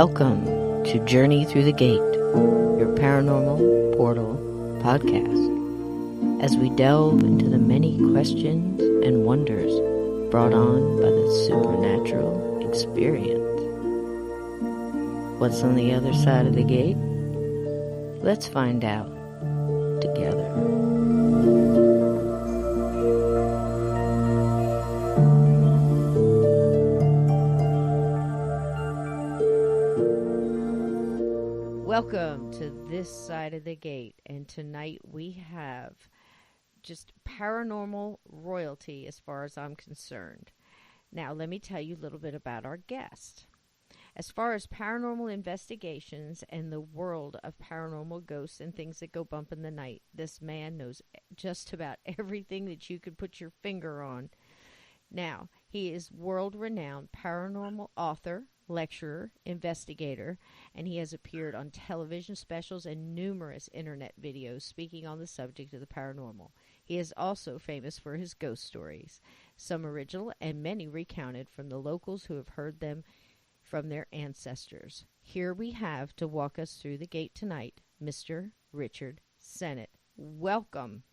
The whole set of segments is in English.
Welcome to Journey Through the Gate, your paranormal portal podcast, as we delve into the many questions and wonders brought on by the supernatural experience. What's on the other side of the gate? Let's find out together. Welcome to This Side of the Gate, and tonight we have just paranormal royalty as far as I'm concerned. Now, let me tell you a little bit about our guest. As far as paranormal investigations and the world of paranormal ghosts and things that go bump in the night, this man knows just about everything that you could put your finger on. Now, he is world-renowned paranormal author, lecturer, investigator, and he has appeared on television specials and numerous internet videos speaking on the subject of the paranormal. He is also famous for his ghost stories, some original and many recounted from the locals who have heard them from their ancestors. Here we have to walk us through the gate tonight, Mr. Richard Sennett. Welcome.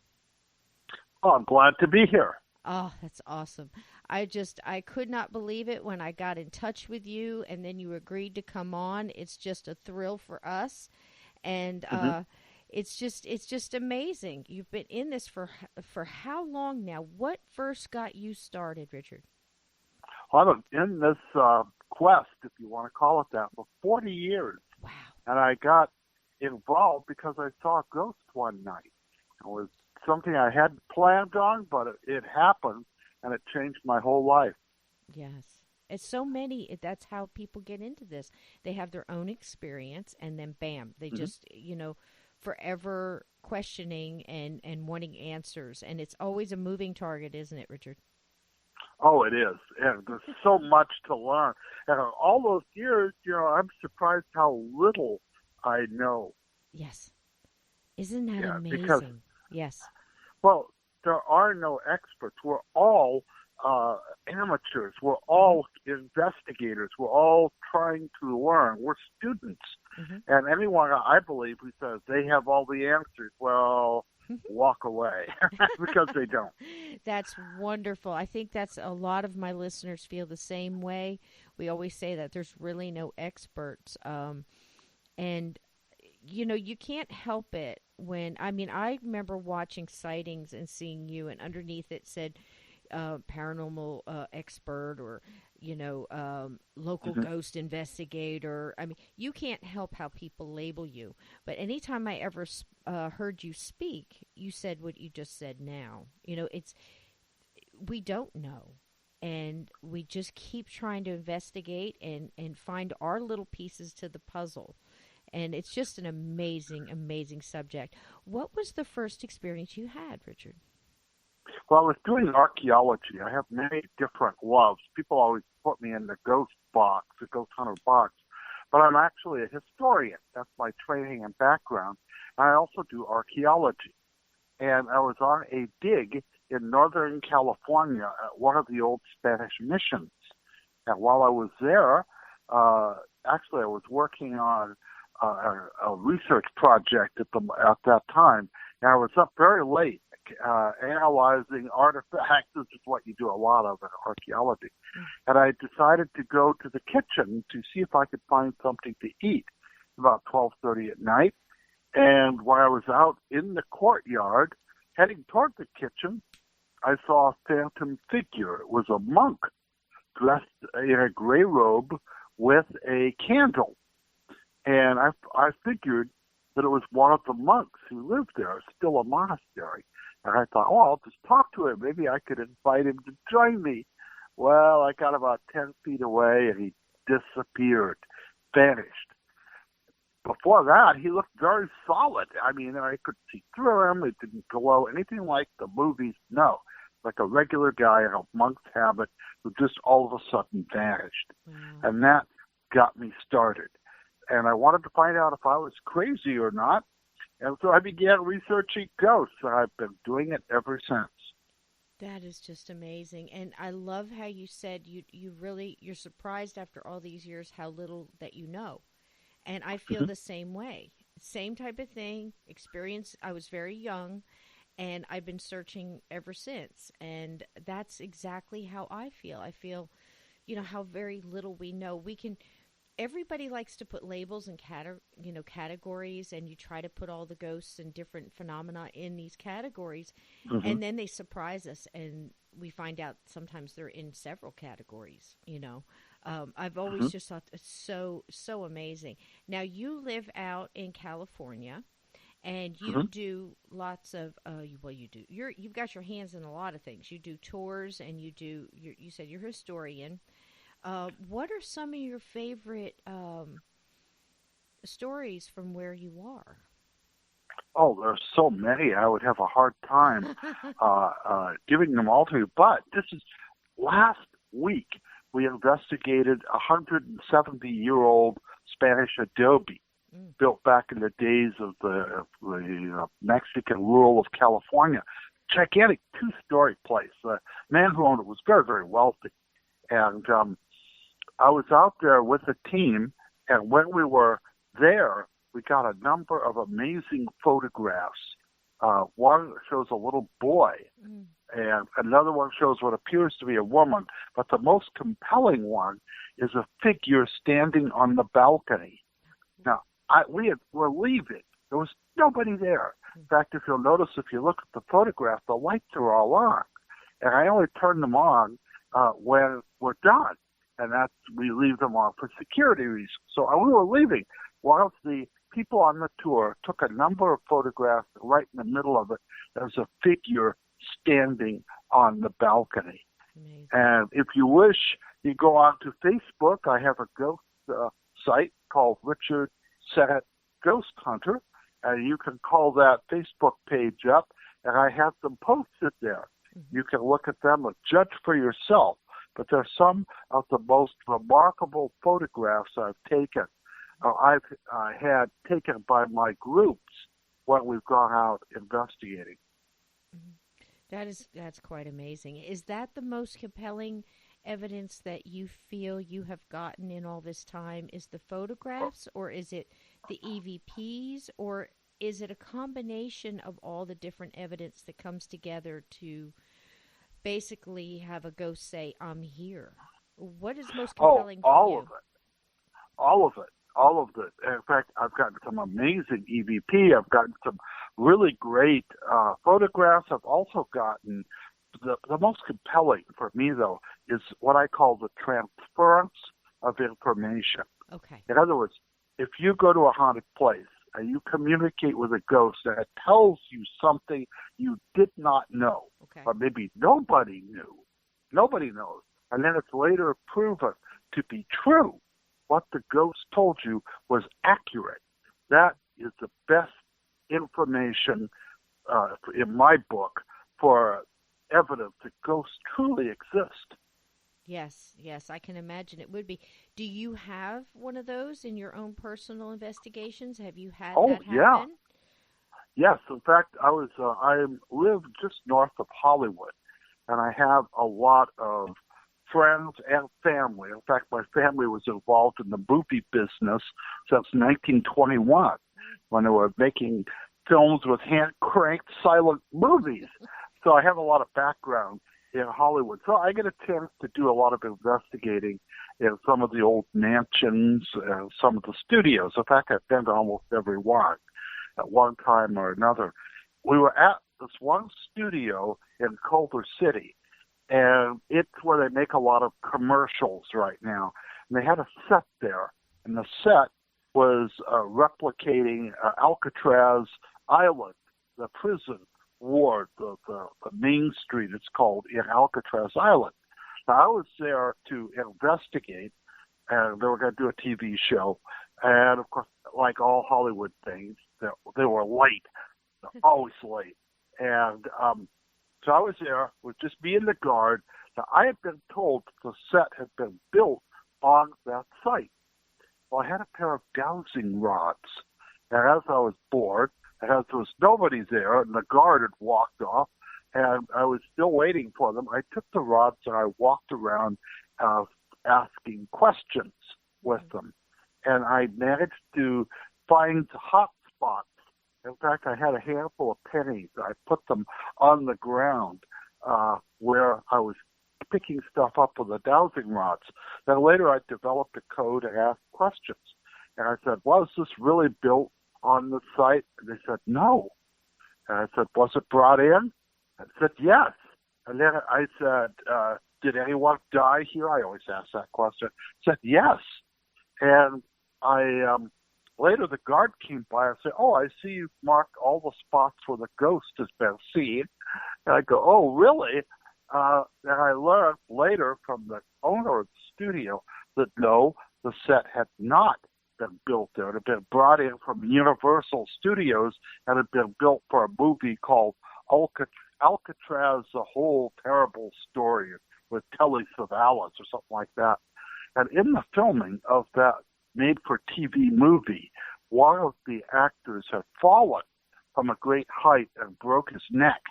Oh, I'm glad to be here. Oh, that's awesome. I could not believe it when I got in touch with you and then you agreed to come on. It's just a thrill for us. And it's just amazing. You've been in this for how long now? What first got you started, Richard? Well, I've been in this quest, if you want to call it that, for 40 years. Wow. And I got involved because I saw a ghost one night. It was something I hadn't planned on, but it happened, and it changed my whole life. Yes. It's so many, that's how people get into this. They have their own experience, and then bam, they just, forever questioning and wanting answers. And it's always a moving target, isn't it, Richard? Oh, it is. And there's so much to learn. And all those years, I'm surprised how little I know. Yes. Isn't that amazing? Because, yes. Well, there are no experts. We're all amateurs. We're all investigators. We're all trying to learn. We're students. Mm-hmm. And anyone, I believe, who says they have all the answers, well, walk away, because they don't. That's wonderful. I think that's a lot of my listeners feel the same way. We always say that there's really no experts. And you can't help it when, I remember watching sightings and seeing you, and underneath it said paranormal expert or, local ghost investigator. You can't help how people label you. But anytime I ever heard you speak, you said what you just said now. We don't know. And we just keep trying to investigate and find our little pieces to the puzzle. And it's just an amazing, amazing subject. What was the first experience you had, Richard? Well, I was doing archaeology. I have many different loves. People always put me in the ghost box, the ghost hunter box. But I'm actually a historian. That's my training and background. And I also do archaeology. And I was on a dig in Northern California at one of the old Spanish missions. And while I was there, actually I was working on a research project at that time, and I was up very late analyzing artifacts. This is what you do a lot of in archaeology. And I decided to go to the kitchen to see if I could find something to eat about 12:30 at night. And while I was out in the courtyard heading toward the kitchen, I saw a phantom figure. It was a monk dressed in a gray robe with a candle. And I figured that it was one of the monks who lived there, still a monastery. And I thought, I'll just talk to him. Maybe I could invite him to join me. Well, I got about 10 feet away, and he disappeared, vanished. Before that, he looked very solid. I could see through him. It didn't glow anything like the movies. No, like a regular guy in a monk's habit who just all of a sudden vanished. Wow. And that got me started. And I wanted to find out if I was crazy or not. And so I began researching ghosts, and I've been doing it ever since. That is just amazing. And I love how you said you're surprised after all these years how little that you know. And I feel Hmm. the same way. Same type of thing. Experience I was very young and I've been searching ever since. And that's exactly how I feel. I feel, how very little we know. We can everybody likes to put labels and categories, and you try to put all the ghosts and different phenomena in these categories, Hmm. and then they surprise us and we find out sometimes they're in several categories. I've always Hmm. just thought it's so amazing. Now you live out in California and you Hmm. do lots of you've got your hands in a lot of things. You do tours and you said you're a historian. What are some of your favorite stories from where you are? Oh, there's so many. I would have a hard time giving them all to you. But this is last week we investigated a 170-year-old Spanish adobe Mm. built back in the days of the Mexican rule of California. Gigantic two-story place. The man who owned it was very, very wealthy. And I was out there with a team, and when we were there, we got a number of amazing photographs. One shows a little boy, Mm. and another one shows what appears to be a woman. But the most compelling one is a figure standing on the balcony. Now, were leaving. There was nobody there. In fact, if you'll notice, if you look at the photograph, the lights are all on. And I only turn them on when we're done. And that's, we leave them on for security reasons. So we were leaving. Whilst the people on the tour took a number of photographs, right in the middle of it, there's a figure standing on the balcony. Amazing. And if you wish, you go on to Facebook. I have a ghost site called Richard Sennett Ghost Hunter, and you can call that Facebook page up, and I have them posted there. Mm-hmm. You can look at them and judge for yourself. But they're some of the most remarkable photographs I've taken. I've had taken by my groups when we've gone out investigating. Mm-hmm. That's quite amazing. Is that the most compelling evidence that you feel you have gotten in all this time? Is the photographs, or is it the EVPs, or is it a combination of all the different evidence that comes together to basically have a ghost say, "I'm here"? What is most Oh, compelling for all of you? it. All of it. All of it. In fact, I've gotten some amazing EVP. I've gotten some really great photographs. I've also gotten the most compelling for me, though, is what I call the transference of information. Okay. In other words, if you go to a haunted place and you communicate with a ghost and it tells you something you did not know, Okay. or maybe nobody knows, and then it's later proven to be true, what the ghost told you was accurate. That is the best information in my book for evidence that ghosts truly exist. Yes, yes, I can imagine it would be. Do you have one of those in your own personal investigations? Have you had Oh that yeah, happen? yes. In fact, I live just north of Hollywood, and I have a lot of friends and family. In fact, my family was involved in the movie business since 1921, when they were making films with hand cranked silent movies. So I have a lot of background in Hollywood. So I get a chance to do a lot of investigating in some of the old mansions and some of the studios. In fact, I've been to almost every one at one time or another. We were at this one studio in Culver City, and it's where they make a lot of commercials right now. And they had a set there, and the set was replicating Alcatraz Island, the prison ward, the main street it's called in Alcatraz Island. Now, I was there to investigate, and they were going to do a TV show. And of course, like all Hollywood things, they were late. They're always late. And so I was there with just me and the guard. Now, I had been told the set had been built on that site. Well, I had a pair of dowsing rods. And as I was bored, and as there was nobody there, and the guard had walked off, and I was still waiting for them. I took the rods and I walked around uh, asking questions with Mm-hmm. them. And I managed to find hot spots. In fact, I had a handful of pennies. I put them on the ground where I was picking stuff up with the dowsing rods. Then later I developed a code and asked questions. And I said, was this really built on the site? And they said, no. And I said, was it brought in? I said, yes. And then I said, did anyone die here? I always ask that question. I said, yes. And I later the guard came by and said, oh, I see you've marked all the spots where the ghost has been seen. And I go, oh, really? And I learned later from the owner of the studio that no, the set had not been built there. It had been brought in from Universal Studios and had been built for a movie called Alcatraz, The Whole Terrible Story with Telly Savalas or something like that. And in the filming of that made-for-TV movie, one of the actors had fallen from a great height and broke his neck.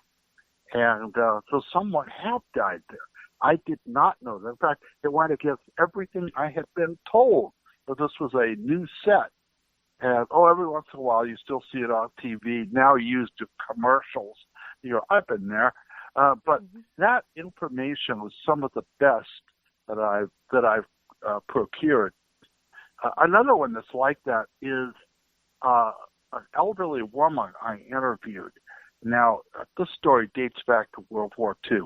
And so someone had died there. I did not know that. In fact, it went against everything I had been told that this was a new set. And, every once in a while you still see it on TV, now used in commercials. I've been there. But Mm-hmm. that information was some of the best that I've procured. Another one that's like that is an elderly woman I interviewed. Now, this story dates back to World War II.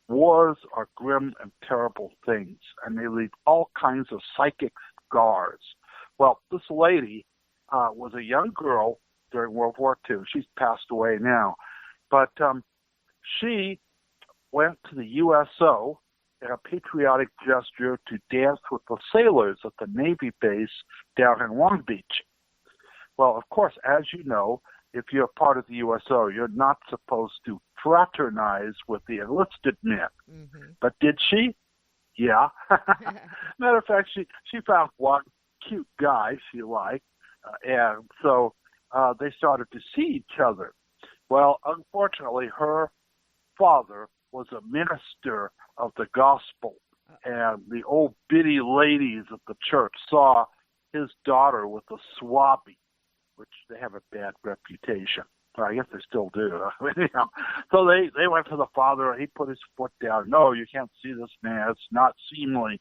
Wars are grim and terrible things, and they leave all kinds of psychic scars. Well, this lady was a young girl during World War II. She's passed away now. But she went to the USO in a patriotic gesture to dance with the sailors at the Navy base down in Long Beach. Well, of course, as you know, if you're part of the USO, you're not supposed to fraternize with the enlisted men. Mm-hmm. But did she? Yeah. Matter of fact, she found one cute guy she liked, and so they started to see each other. Well, unfortunately, her father was a minister of the gospel, and the old biddy ladies of the church saw his daughter with a swabby, which they have a bad reputation. Well, I guess they still do. So they went to the father, and he put his foot down. No, you can't see this man. It's not seemly.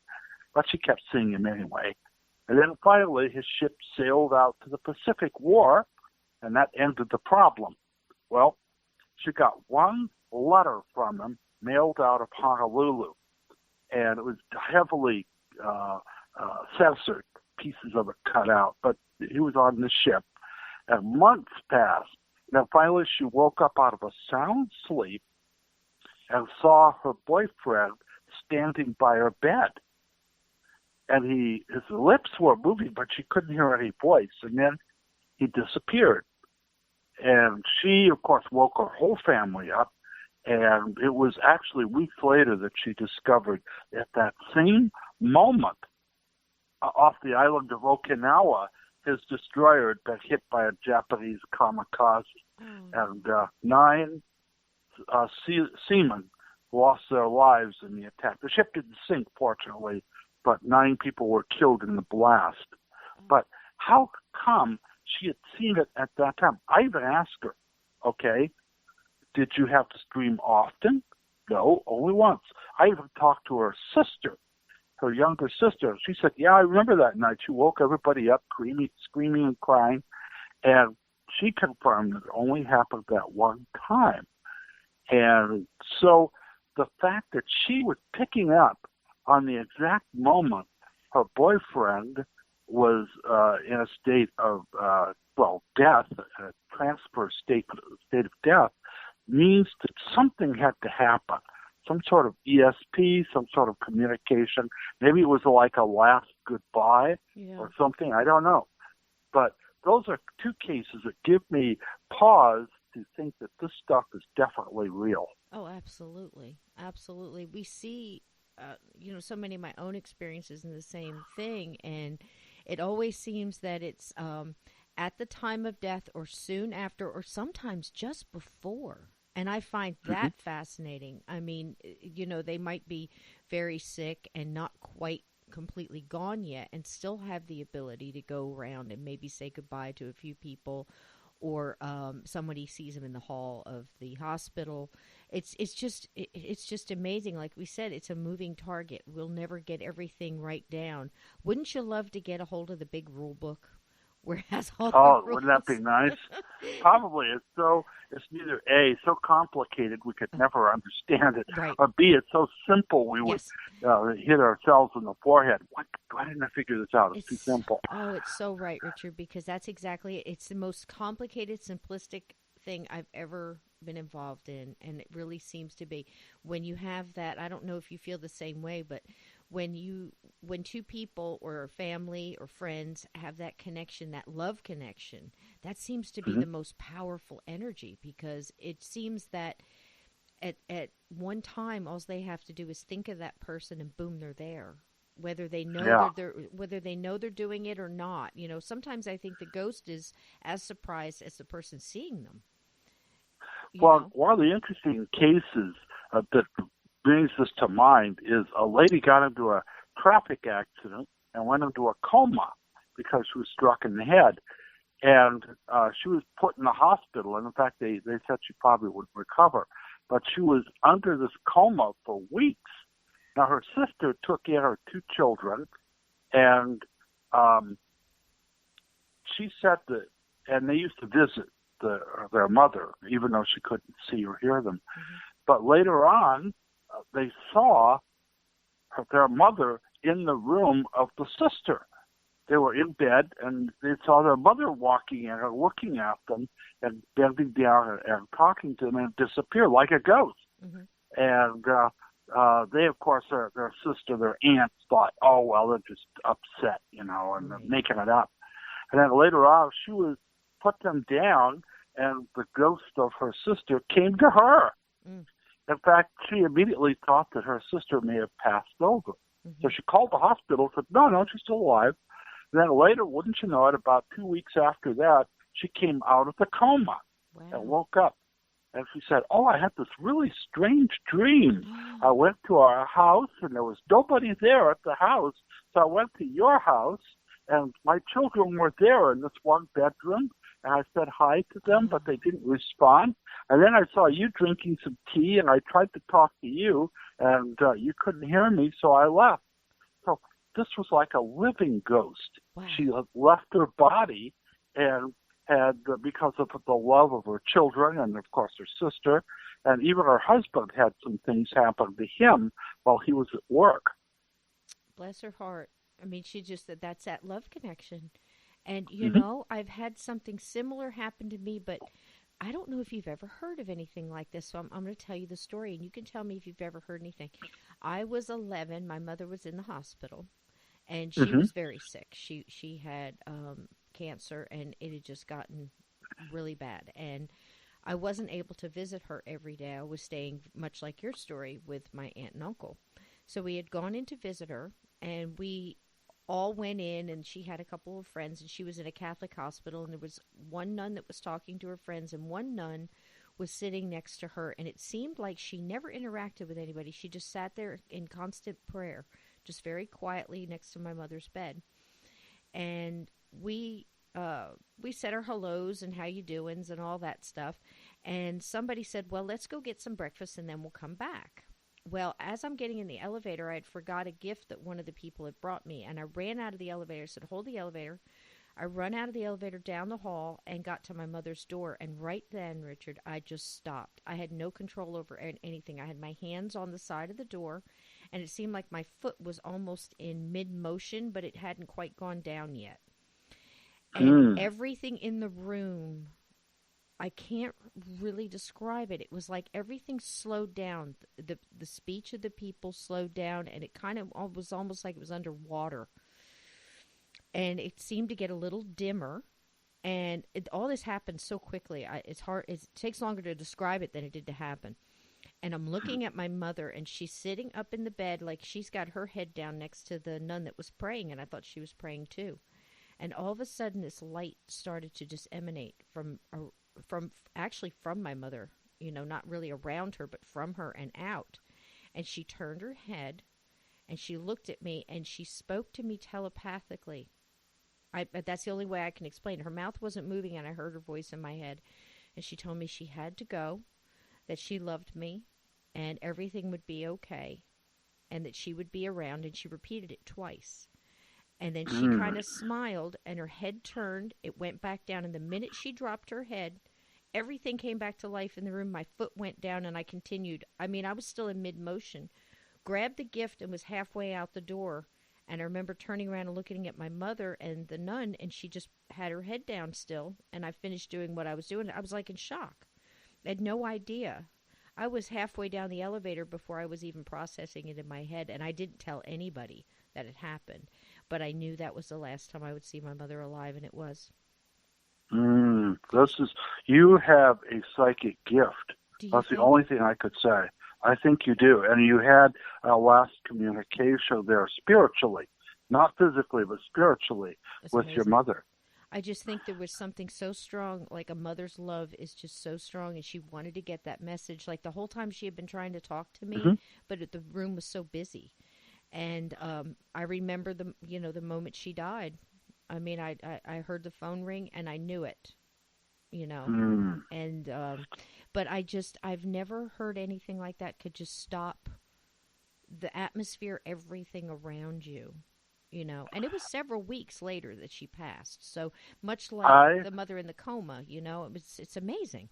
But she kept seeing him anyway. And then finally, his ship sailed out to the Pacific War, and that ended the problem. Well, she got one letter from him mailed out of Honolulu, and it was heavily censored, pieces of it cut out, but he was on the ship. And months passed. Now, finally, she woke up out of a sound sleep and saw her boyfriend standing by her bed. And his lips were moving, but she couldn't hear any voice. And then he disappeared. And she, of course, woke her whole family up. And it was actually weeks later that she discovered at that same moment off the island of Okinawa, his destroyer had been hit by a Japanese kamikaze, and 9 seamen lost their lives in the attack. The ship didn't sink, fortunately, but 9 people were killed in the blast. But how come she had seen it at that time? I even asked her, okay, did you have to scream often? No, only once. I even talked to her sister, her younger sister. She said, yeah, I remember that night. She woke everybody up, screaming and crying. And she confirmed it only happened that one time. And so the fact that she was picking up on the exact moment her boyfriend was in a state of, death, a transfer state of death, means that something had to happen. Some sort of ESP, some sort of communication. Maybe it was like a last goodbye or something. I don't know. But those are 2 cases that give me pause to think that this stuff is definitely real. Oh, absolutely. Absolutely. We see, so many of my own experiences in the same thing. And it always seems that it's at the time of death or soon after or sometimes just before. And I find Hmm. that fascinating. I mean, they might be very sick and not quite completely gone yet and still have the ability to go around and maybe say goodbye to a few people, or somebody sees them in the hall of the hospital. It's just amazing. Like we said, it's a moving target. We'll never get everything right down. Wouldn't you love to get a hold of the big rule book where it has all the Oh, wouldn't that be rules? nice? Probably. It's neither A, so complicated we could never understand it, Right. or B, it's so simple we would Yes. hit ourselves in the forehead. What? Why didn't I figure this out? It's too simple. It's so right, Richard, because that's exactly it. It's the most complicated, simplistic thing I've ever been involved in, and it really seems to be. When you have that, I don't know if you feel the same way, but when two people or a family or friends have that connection, that love connection, that seems to be Hmm. the most powerful energy, because it seems that at one time all they have to do is think of that person and boom, they're there, whether they know Yeah. they're doing it or not. Sometimes I think the ghost is as surprised as the person seeing them you Well, know one of the interesting cases that brings this to mind is a lady got into a traffic accident and went into a coma because she was struck in the head. And she was put in the hospital. And in fact, they said she probably would recover. But she was under this coma for weeks. Now, her sister took in her two children, and um, she said that, and they used to visit their mother, even though she couldn't see or hear them. hmm But later on, they saw their mother in the room of the sister. They were in bed, and they saw their mother walking in and looking at them and bending down and talking to them and disappear like a ghost. hmm And they, of course, their sister, their aunt, thought, oh, well, they're just upset, and they're right. making it up. And then later on, she was put them down, and the ghost of her sister came to her. mm In fact, she immediately thought that her sister may have passed over. So hmm she called the hospital and said, no, she's still alive. And then later, wouldn't you know it, about 2 weeks after that, she came out of the coma and Wow. woke up. And she said, oh, I had this really strange dream. I went to our house, and there was nobody there at the house. So I went to your house, and my children were there in this one bedroom. And I said hi to them, but they didn't respond. And then I saw you drinking some tea, and I tried to talk to you, and you couldn't hear me, so I left. So this was like a living ghost. Wow. She had left her body and had, because of the love of her children and, of course, her sister, and even her husband had some things happen to him while he was at work. Bless her heart. I mean, she just said that's that love connection. And Hmm. I've had something similar happen to me, but I don't know if you've ever heard of anything like this. So I'm going to tell you the story, and you can tell me if you've ever heard anything. I was 11. My mother was in the hospital, and she Hmm. was very sick. She had cancer, and it had just gotten really bad. And I wasn't able to visit her every day. I was staying, much like your story, with my aunt and uncle. So we had gone in to visit her, and we all went in, and she had a couple of friends, and she was in a Catholic hospital, and there was one nun that was talking to her friends, and one nun was sitting next to her, and it seemed like she never interacted with anybody. She just sat there in constant prayer, just very quietly next to my mother's bed. And we said our hellos and how you doings and all that stuff. And somebody said, well, let's go get some breakfast and then we'll come back. Well, as I'm getting in the elevator, I had forgot a gift that one of the people had brought me, and I ran out of the elevator. Said, hold the elevator. I run out of the elevator down the hall and got to my mother's door. And right then, Richard, I just stopped. I had no control over anything. I had my hands on the side of the door, and it seemed like my foot was almost in mid motion, but it hadn't quite gone down yet. And Mm. everything in the room, I can't really describe it. It was like everything slowed down. The speech of the people slowed down, and it kind of was almost like it was underwater. And it seemed to get a little dimmer. And all this happened so quickly. It's hard. It takes longer to describe it than it did to happen. And I'm looking at my mother, and she's sitting up in the bed, like she's got her head down next to the nun that was praying, and I thought she was praying too. And all of a sudden, this light started to just emanate from actually from my mother. not really around her, but from her and out. And she turned her head and she looked at me and she spoke to me telepathically. That's the only way I can explain it. Her mouth wasn't moving and I heard her voice in my head. And she told me she had to go, that she loved me and everything would be okay and that she would be around. And she repeated it twice. And then she kind of smiled and her head turned. It went back down. And the minute she dropped her head, everything came back to life in the room. My foot went down and I continued. I mean, I was still in mid-motion. Grabbed the gift and was halfway out the door. And I remember turning around and looking at my mother and the nun, and she just had her head down still. And I finished doing what I was doing. I was like in shock. I had no idea. I was halfway down the elevator before I was even processing it in my head, and I didn't tell anybody that it happened. But I knew that was the last time I would see my mother alive, and it was. You have a psychic gift. That's the only thing I could say. I think you do. And you had a last communication there spiritually, not physically, but spiritually. That's with amazing. Your mother. I just think there was something so strong, like a mother's love is just so strong, and she wanted to get that message. Like the whole time she had been trying to talk to me, but the room was so busy. And I remember the moment she died. I mean, I heard the phone ring and I knew it, and but I've never heard anything like that could just stop the atmosphere, everything around you, and it was several weeks later that she passed. So much like the mother in the coma, it's amazing.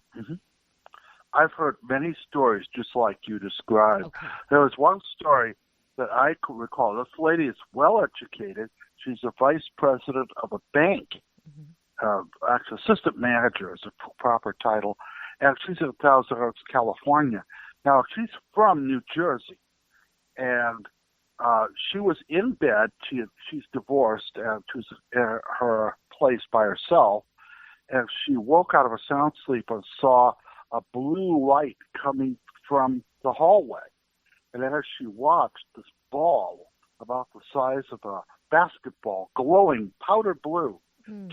I've heard many stories just like you described. Okay. There was one story that I could recall. This lady is well educated. She's a vice president of a bank, actually assistant manager is a proper title, and she's in Thousand Oaks, California. Now, she's from New Jersey, and she was in bed. She's divorced, and she was in her place by herself, and she woke out of a sound sleep and saw a blue light coming from the hallway. And then as she watched, this ball about the size of a basketball, glowing powder blue,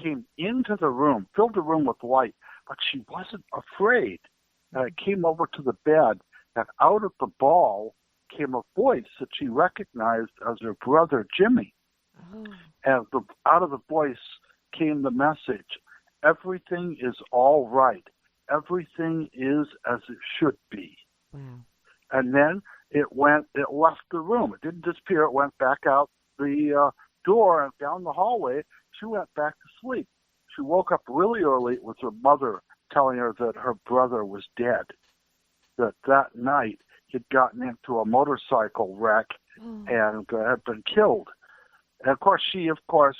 came into the room, filled the room with light, but she wasn't afraid. And it came over to the bed, and out of the ball came a voice that she recognized as her brother, Jimmy. Oh. And out of the voice came the message, everything is all right. Everything is as it should be. Wow. And then it left the room. It didn't disappear. It went back out the door and down the hallway. She went back to sleep. She woke up really early with her mother telling her that her brother was dead, that night he'd gotten into a motorcycle wreck and had been killed. And, of course, she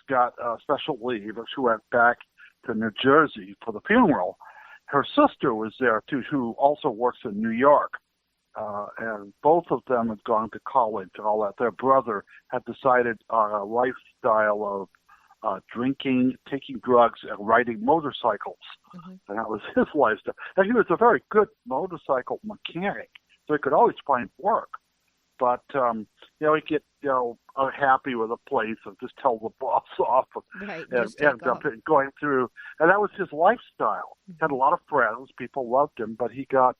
got special leave, and she went back to New Jersey for the funeral. Her sister was there, too, who also works in New York. And both of them had gone to college and all that. Their brother had decided on a lifestyle of drinking, taking drugs, and riding motorcycles. And that was his lifestyle. And he was a very good motorcycle mechanic, so he could always find work. But, he'd get, unhappy with a place and just tell the boss off and end up going through. And that was his lifestyle. He had a lot of friends. People loved him, but he got...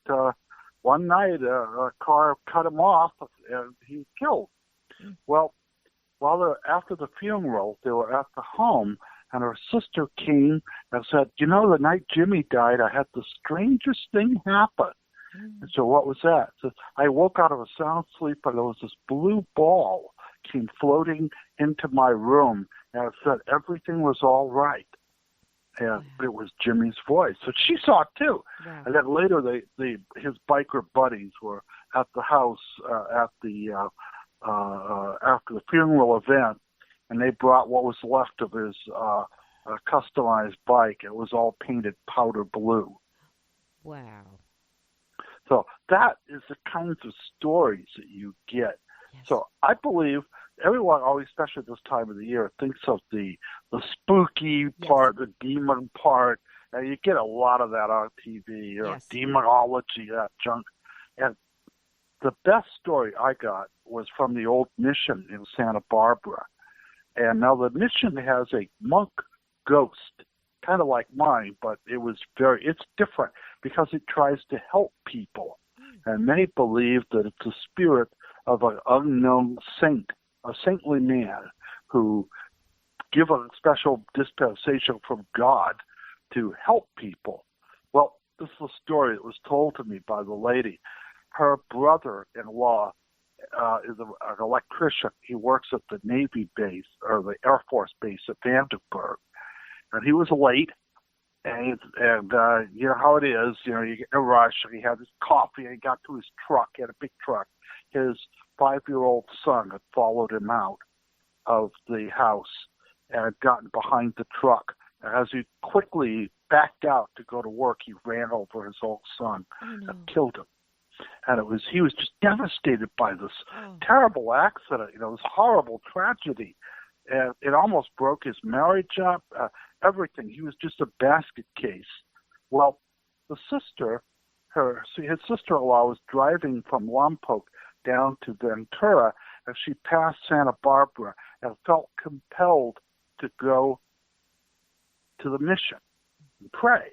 one night, a car cut him off, and he was killed. Well, after the funeral, they were at the home, and her sister came and said, the night Jimmy died, I had the strangest thing happen. And so what was that? So I woke out of a sound sleep, and there was this blue ball came floating into my room, and it said everything was all right. And it was Jimmy's voice. So she saw it too. Wow. And then later, his biker buddies were at the house after the funeral event, and they brought what was left of his customized bike. It was all painted powder blue. Wow. So that is the kinds of stories that you get. Yes. So I believe everyone always, especially this time of the year, thinks of the spooky part, the demon part, and you get a lot of that on TV, demonology, that junk. And the best story I got was from the old mission in Santa Barbara. And now the mission has a monk ghost, kind of like mine, but it's different. because it tries to help people. And many believe that it's the spirit of an unknown saint, a saintly man who give a special dispensation from God to help people. Well, this is a story that was told to me by the lady. Her brother-in-law is an electrician. He works at the Navy base or the Air Force base at Vandenberg. And he was late. And you know how it is. You know, you get in a rush. And he had his coffee. And he got to his truck. He had a big truck. His 5-year-old son had followed him out of the house and had gotten behind the truck. And as he quickly backed out to go to work, he ran over his old son and killed him. And he was just devastated by this terrible accident, you know, this horrible tragedy. And it almost broke his marriage up, everything. He was just a basket case. Well, his sister-in-law was driving from Lompoc down to Ventura, and she passed Santa Barbara and felt compelled to go to the mission and pray.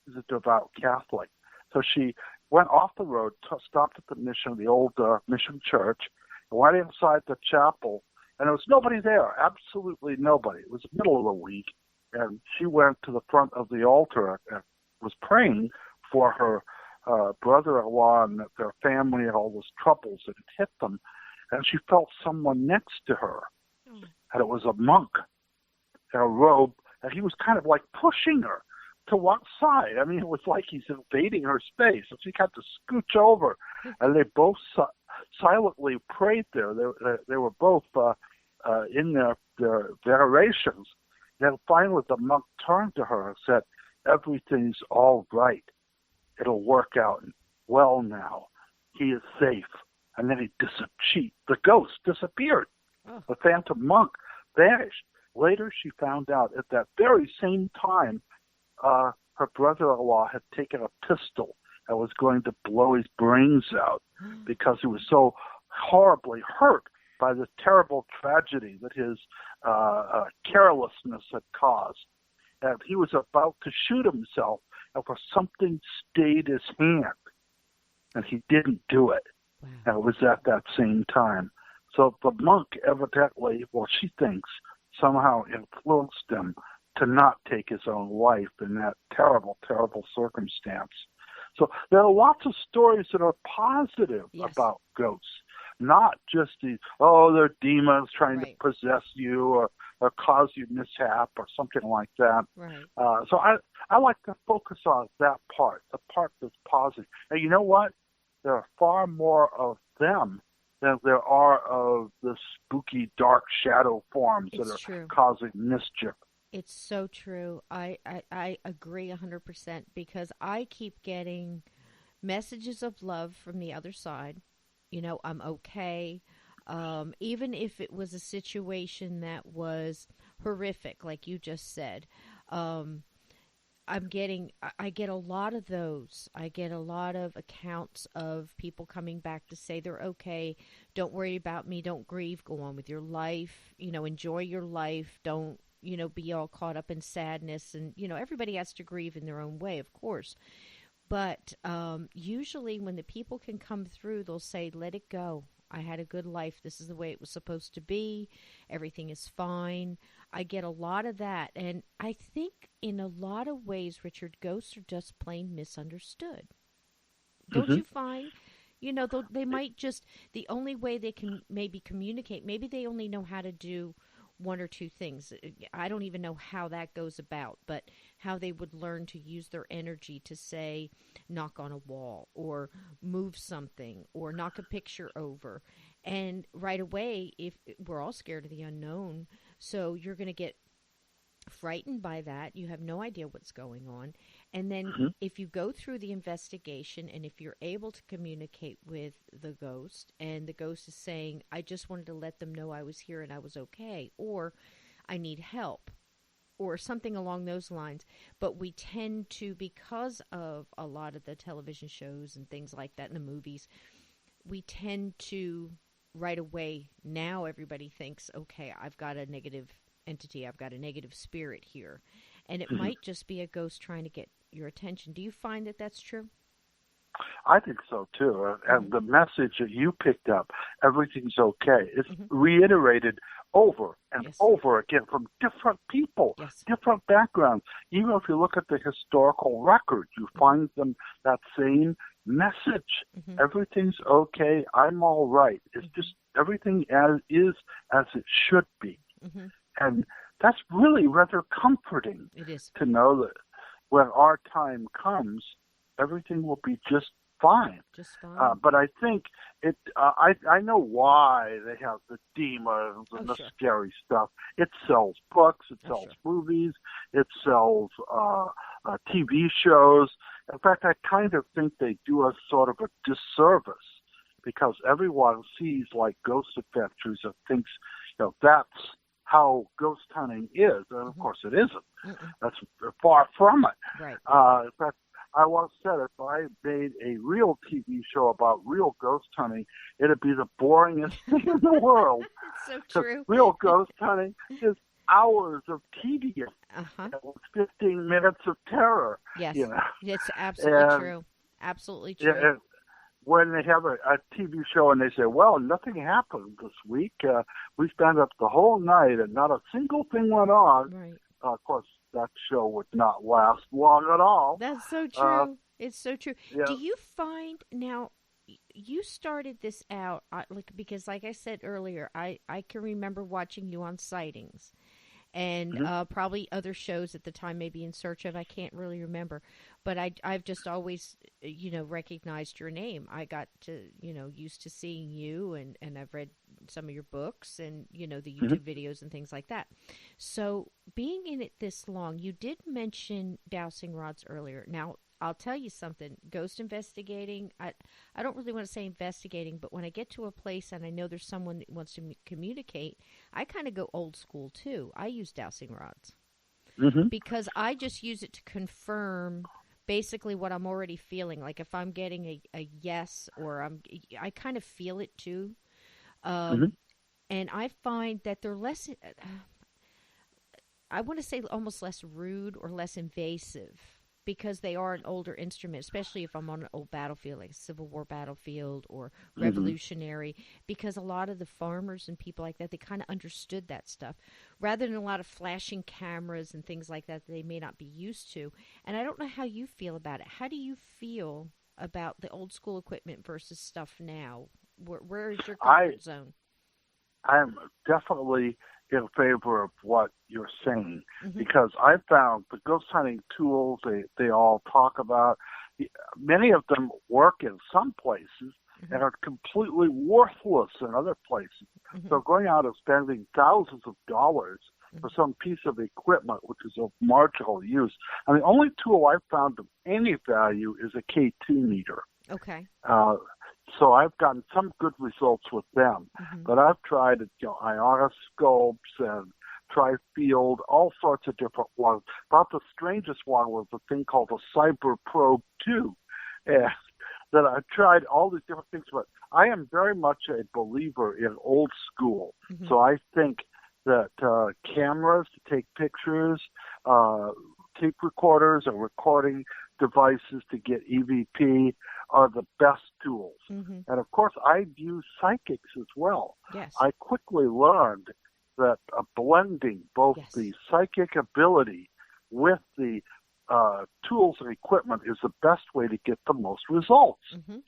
She's a devout Catholic. So she went off the road, stopped at the mission, the old mission church, and went inside the chapel, and there was nobody there, absolutely nobody. It was the middle of the week, and she went to the front of the altar and was praying for her brother-in-law and their family and all those troubles that had hit them, and she felt someone next to her, and it was a monk in a robe, and he was kind of like pushing her to one side. I mean, it was like he's invading her space. So she had to scooch over, and they both silently prayed there. They were both in their venerations. Then finally the monk turned to her and said, "Everything's all right. It'll work out well now. He is safe." And then the ghost disappeared. The phantom monk vanished. Later she found out at that very same time her brother-in-law had taken a pistol and was going to blow his brains out because he was so horribly hurt by the terrible tragedy that his carelessness had caused. And he was about to shoot himself, and for something stayed his hand, and he didn't do it. Wow. And it was at that same time. So the monk evidently, well, she thinks, somehow influenced him to not take his own life in that terrible, terrible circumstance. So there are lots of stories that are positive about ghosts, not just they're demons trying to possess you or cause you mishap or something like that. Right. So I like to focus on that part, the part that's positive. And you know what? There are far more of them than there are of the spooky, dark shadow forms that are causing mischief. It's so true. I agree 100% because I keep getting messages of love from the other side. You know, I'm okay. Even if it was a situation that was horrific, like you just said, I get a lot of those. I get a lot of accounts of people coming back to say they're okay. Don't worry about me. Don't grieve. Go on with your life. You know, enjoy your life. Don't, be all caught up in sadness. And, everybody has to grieve in their own way, of course. But usually when the people can come through, they'll say, let it go. I had a good life. This is the way it was supposed to be. Everything is fine. I get a lot of that. And I think in a lot of ways, Richard, ghosts are just plain misunderstood. Don't you find? They might just, the only way they can maybe communicate, maybe they only know how to do one or two things. I don't even know how that goes about, but how they would learn to use their energy to say, knock on a wall or move something or knock a picture over. And right away, if we're all scared of the unknown, so you're going to get frightened by that. You have no idea what's going on. And then if you go through the investigation and if you're able to communicate with the ghost and the ghost is saying, I just wanted to let them know I was here and I was okay, or I need help, or something along those lines. But we tend to, because of a lot of the television shows and things like that in the movies, we tend to right away, now everybody thinks, okay, I've got a negative entity, I've got a negative spirit here. And it might just be a ghost trying to get your attention. Do you find that that's true? I think so too. Mm-hmm. And the message that you picked up, everything's okay, is Mm-hmm. reiterated over and Yes. over again from different people, Yes. different backgrounds. Even if you look at the historical record, you Mm-hmm. find them that same message. Mm-hmm. Everything's okay. I'm all right. It's Mm-hmm. just everything as is as it should be. Mm-hmm. And that's really rather comforting It is. to know that when our time comes, everything will be just fine. Just fine. But I think I know why they have the demons and Oh, the sure. scary stuff. It sells books, it Oh, sells sure. movies, it sells TV shows. In fact, I kind of think they do us sort of a disservice because everyone sees like ghost adventures and thinks, that's how ghost hunting is, and of Mm-hmm. course it isn't. Mm-mm. That's far from it. Right. In fact, I once said if I made a real TV show about real ghost hunting, it'd be the boringest thing in the world. It's so Because true. real ghost hunting is hours of tedious, Uh-huh. 15 minutes of terror. Yes. You know, It's absolutely and, true. Absolutely yeah, true. and when they have a TV show and they say, "Well, nothing happened this week. We spent up the whole night and not a single thing went on." Right. Of course, that show would not last long at all. That's so true. It's so true. Do Yeah. you find now you started this out because like I said earlier, I can remember watching you on Sightings and Mhm. probably other shows at the time, maybe In Search of. I can't really remember, but I've just always recognized your name. I got to used to seeing you, and I've read some of your books and the Mhm. YouTube videos and things like that. So being in it this long, you did mention dowsing rods earlier. Now I'll tell you something. Ghost investigating, I don't really want to say investigating, but when I get to a place and I know there's someone that wants to communicate, I kind of go old school too. I use dowsing rods Mhm. because I just use it to confirm basically what I'm already feeling. Like if I'm getting a yes, or I kind of feel it too. Mhm. Um, and I find that they're less, I want to say almost less rude or less invasive because they are an older instrument, especially if I'm on an old battlefield, like a Civil War battlefield or Mhm. Revolutionary, because a lot of the farmers and people like that, they kind of understood that stuff rather than a lot of flashing cameras and things like that they may not be used to. And I don't know how you feel about it. How do you feel about the old school equipment versus stuff now? Where is your I comfort zone? I'm definitely in favor of what you're saying Mm-hmm. because I found the ghost hunting tools they all talk about, many of them work in some places Mm-hmm. and are completely worthless in other places. Mm-hmm. So going out and spending thousands of dollars for some piece of equipment which is of marginal use. And the only tool I've found of any value is a K2 meter. Okay. So I've gotten some good results with them, Mm-hmm. but I've tried ionoscopes and tri-field, all sorts of different ones. About the strangest one was a thing called a Cyber Probe 2, and that I've tried all these different things, but I am very much a believer in old school. Mm-hmm. So I think that cameras to take pictures, tape recorders and recording devices to get EVP are the best tools. Mm-hmm. And of course, I've used psychics as well. Yes. I quickly learned that blending both Yes. the psychic ability with the tools and equipment is the best way to get the most results. Mm-hmm.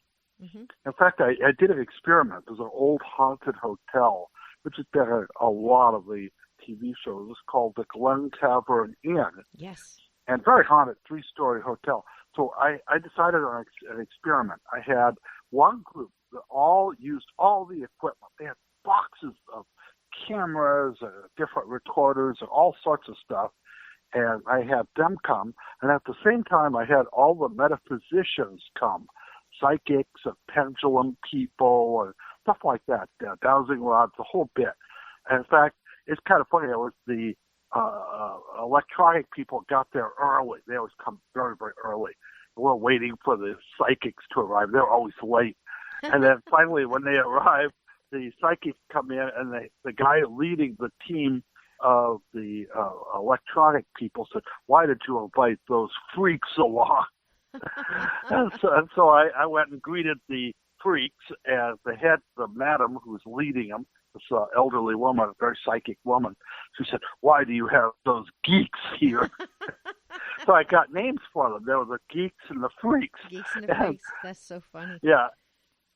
Mm-hmm. In fact, I did an experiment. There's an old haunted hotel, which has been a lot of the TV shows. It's called the Glen Tavern Inn, Yes. and very haunted, 3-story hotel. So I decided on an experiment. I had one group that all used all the equipment. They had boxes of cameras, different recorders, and all sorts of stuff. And I had them come. And at the same time, I had all the metaphysicians come, psychics and pendulum people and stuff like that, dowsing rods, the whole bit. And in fact, it's kind of funny. It was the electronic people got there early. They always come very, very early. We're waiting for the psychics to arrive. They're always late. And then finally, when they arrive, the psychics come in, and the guy leading the team of the electronic people said, "Why did you invite those freaks along?" and so I went and greeted the freaks, and the madam who was leading them, this elderly woman, a very psychic woman, she said, "Why do you have those geeks here?" So I got names for them. There were the geeks and the freaks. Geeks and the freaks. That's so funny. Yeah.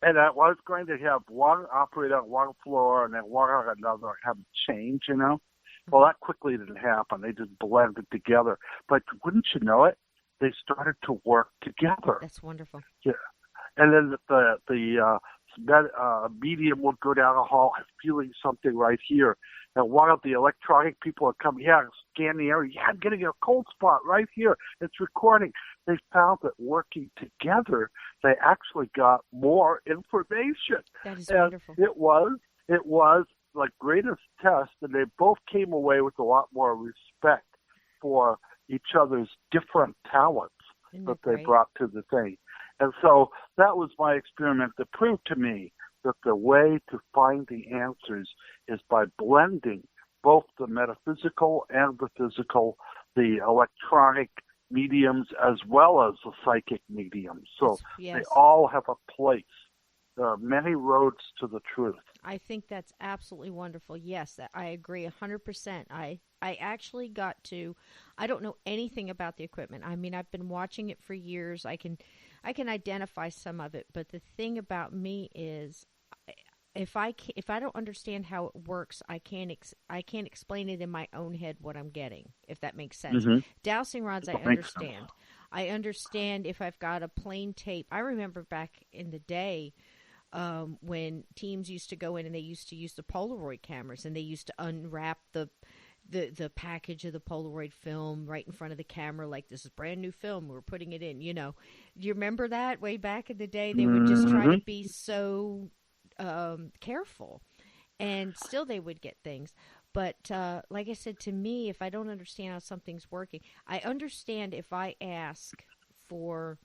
And I was going to have one operate on one floor and then one on another and have them change, you know. Well, that quickly didn't happen. They just blended together. But wouldn't you know it, they started to work together. That's wonderful. Yeah. And then the medium would go down the hall, I'm feeling something right here. And one of the electronic people would come, yeah, scan the area. Yeah, I'm getting a cold spot right here. It's recording. They found that working together, they actually got more information. That is and wonderful. It was the greatest test, and they both came away with a lot more respect for each other's different talents that they brought to the thing. And so that was my experiment that proved to me that the way to find the answers is by blending both the metaphysical and the physical, the electronic mediums as well as the psychic mediums. So yes. They all have a place. There are many roads to the truth. I think that's absolutely wonderful. Yes, I agree 100%. I actually got to, I don't know anything about the equipment. I mean, I've been watching it for years. I can identify some of it, but the thing about me is if I don't understand how it works, I can't explain it in my own head what I'm getting, if that makes sense. Mm-hmm. Dowsing rods, I understand. I understand if I've got a plain tape. I remember back in the day when teams used to go in and they used to use the Polaroid cameras, and they used to unwrap the package of the Polaroid film right in front of the camera, like, this is brand new film, we're putting it in, you know. Do you remember that way back in the day? They would just try to be so careful, and still they would get things. But like I said, to me, if I don't understand how something's working, I understand if I ask for,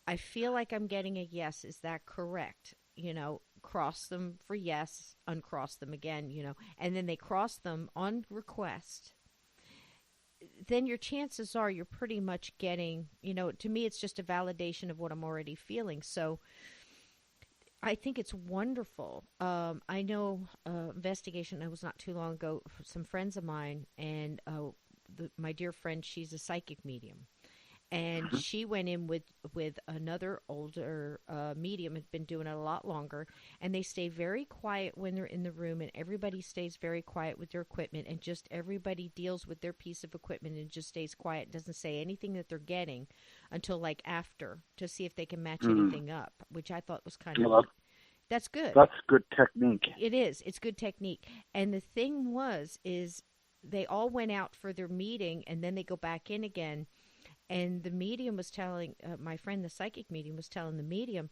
I feel like I'm getting a yes, is that correct? You know, cross them for yes, uncross them again, you know, and then they cross them on request. Then your chances are you're pretty much getting, you know, to me, it's just a validation of what I'm already feeling. So I think it's wonderful. I know investigation, it was not too long ago, some friends of mine, and my dear friend, she's a psychic medium. And she went in with another older medium, had been doing it a lot longer, and they stay very quiet when they're in the room, and everybody stays very quiet with their equipment, and just everybody deals with their piece of equipment and just stays quiet, doesn't say anything that they're getting until like after, to see if they can match anything up, which I thought was kind of neat. That's good. That's good technique. It is. It's good technique. And the thing is they all went out for their meeting, and then they go back in again. And the medium was telling, my friend, the psychic medium, was telling the medium,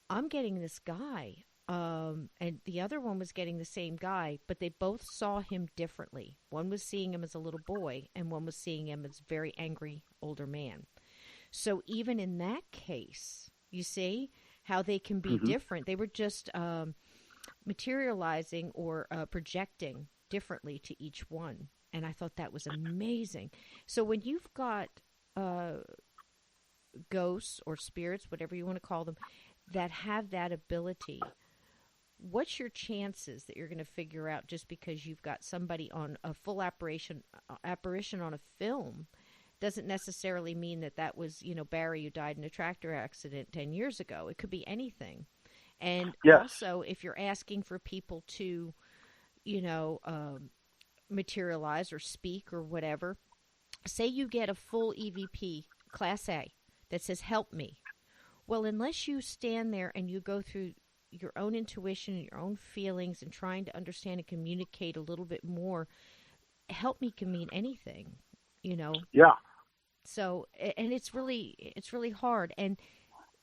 I'm getting this guy. And the other one was getting the same guy, but they both saw him differently. One was seeing him as a little boy, and one was seeing him as a very angry older man. So even in that case, you see how they can be different. They were just materializing or projecting differently to each one. And I thought that was amazing. So when you've got ghosts or spirits, whatever you want to call them, that have that ability, what's your chances that you're going to figure out just because you've got somebody on a full apparition on a film? Doesn't necessarily mean that was, you know, Barry who died in a tractor accident 10 years ago. It could be anything. And also, if you're asking for people to, you know, materialize or speak or whatever, say you get a full EVP, Class A, that says, help me. Well, unless you stand there and you go through your own intuition and your own feelings and trying to understand and communicate a little bit more, help me can mean anything, you know? Yeah. So, and it's really hard. And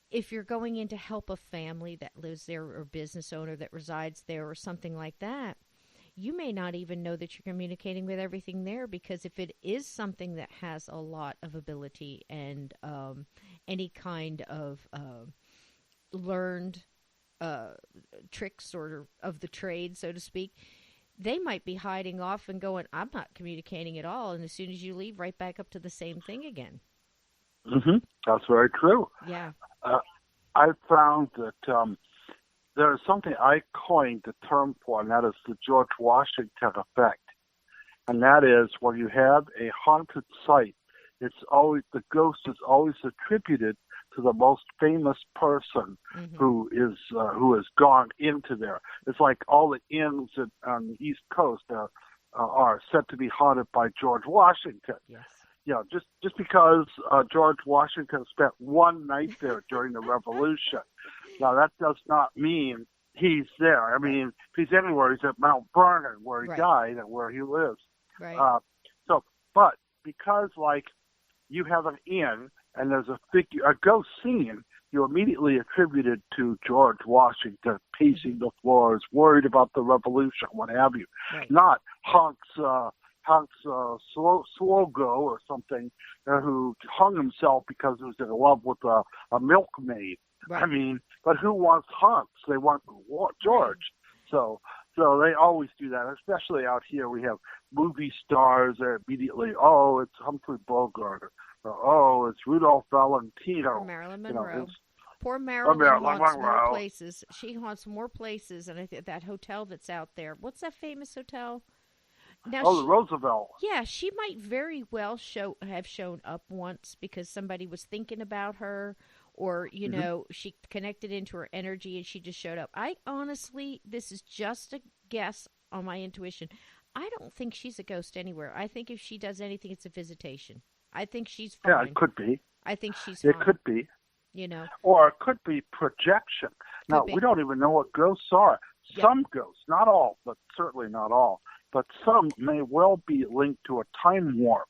if you're going in to help a family that lives there, or a business owner that resides there, or something like that, you may not even know that you're communicating with everything there, because if it is something that has a lot of ability and any kind of learned tricks or of the trade, so to speak, they might be hiding off and going, I'm not communicating at all. And as soon as you leave, right back up to the same thing again. That's very true. Yeah. Uh, I found that there's something I coined the term for, and that is the George Washington effect. And that is when you have a haunted site, it's always the ghost is always attributed to the most famous person who has gone into there. It's like all the inns on the East Coast are said to be haunted by George Washington. Yes. You know, just because George Washington spent one night there during the Revolution. Now, that does not mean he's there. I mean, if he's anywhere, he's at Mount Vernon, where he died and where he lives. Right. But because, like, you have an inn and there's a ghost scene, you immediately attribute it to George Washington pacing the floors, worried about the Revolution, what have you. Right. Not Hunk's Slogo or something who hung himself because he was in love with a milkmaid. Right. I mean, but who wants Hunks? They want George. So they always do that, especially out here. We have movie stars that immediately, oh, it's Humphrey Bogart, or oh, it's Rudolph Valentino. Or Marilyn Monroe. You know, poor Marilyn haunts more places. She haunts more places, and I think that hotel that's out there. What's that famous hotel? Now the Roosevelt. Yeah, she might very well have shown up once because somebody was thinking about her, or you know, she connected into her energy and she just showed up. I honestly, this is just a guess on my intuition. I don't think she's a ghost anywhere. I think if she does anything, it's a visitation. I think she's fine. Yeah, it could be. I think she's fine. It could be. You know. Or it could be projection. Now, we don't even know what ghosts are. Some ghosts, not all, but certainly not all, but some may well be linked to a time warp.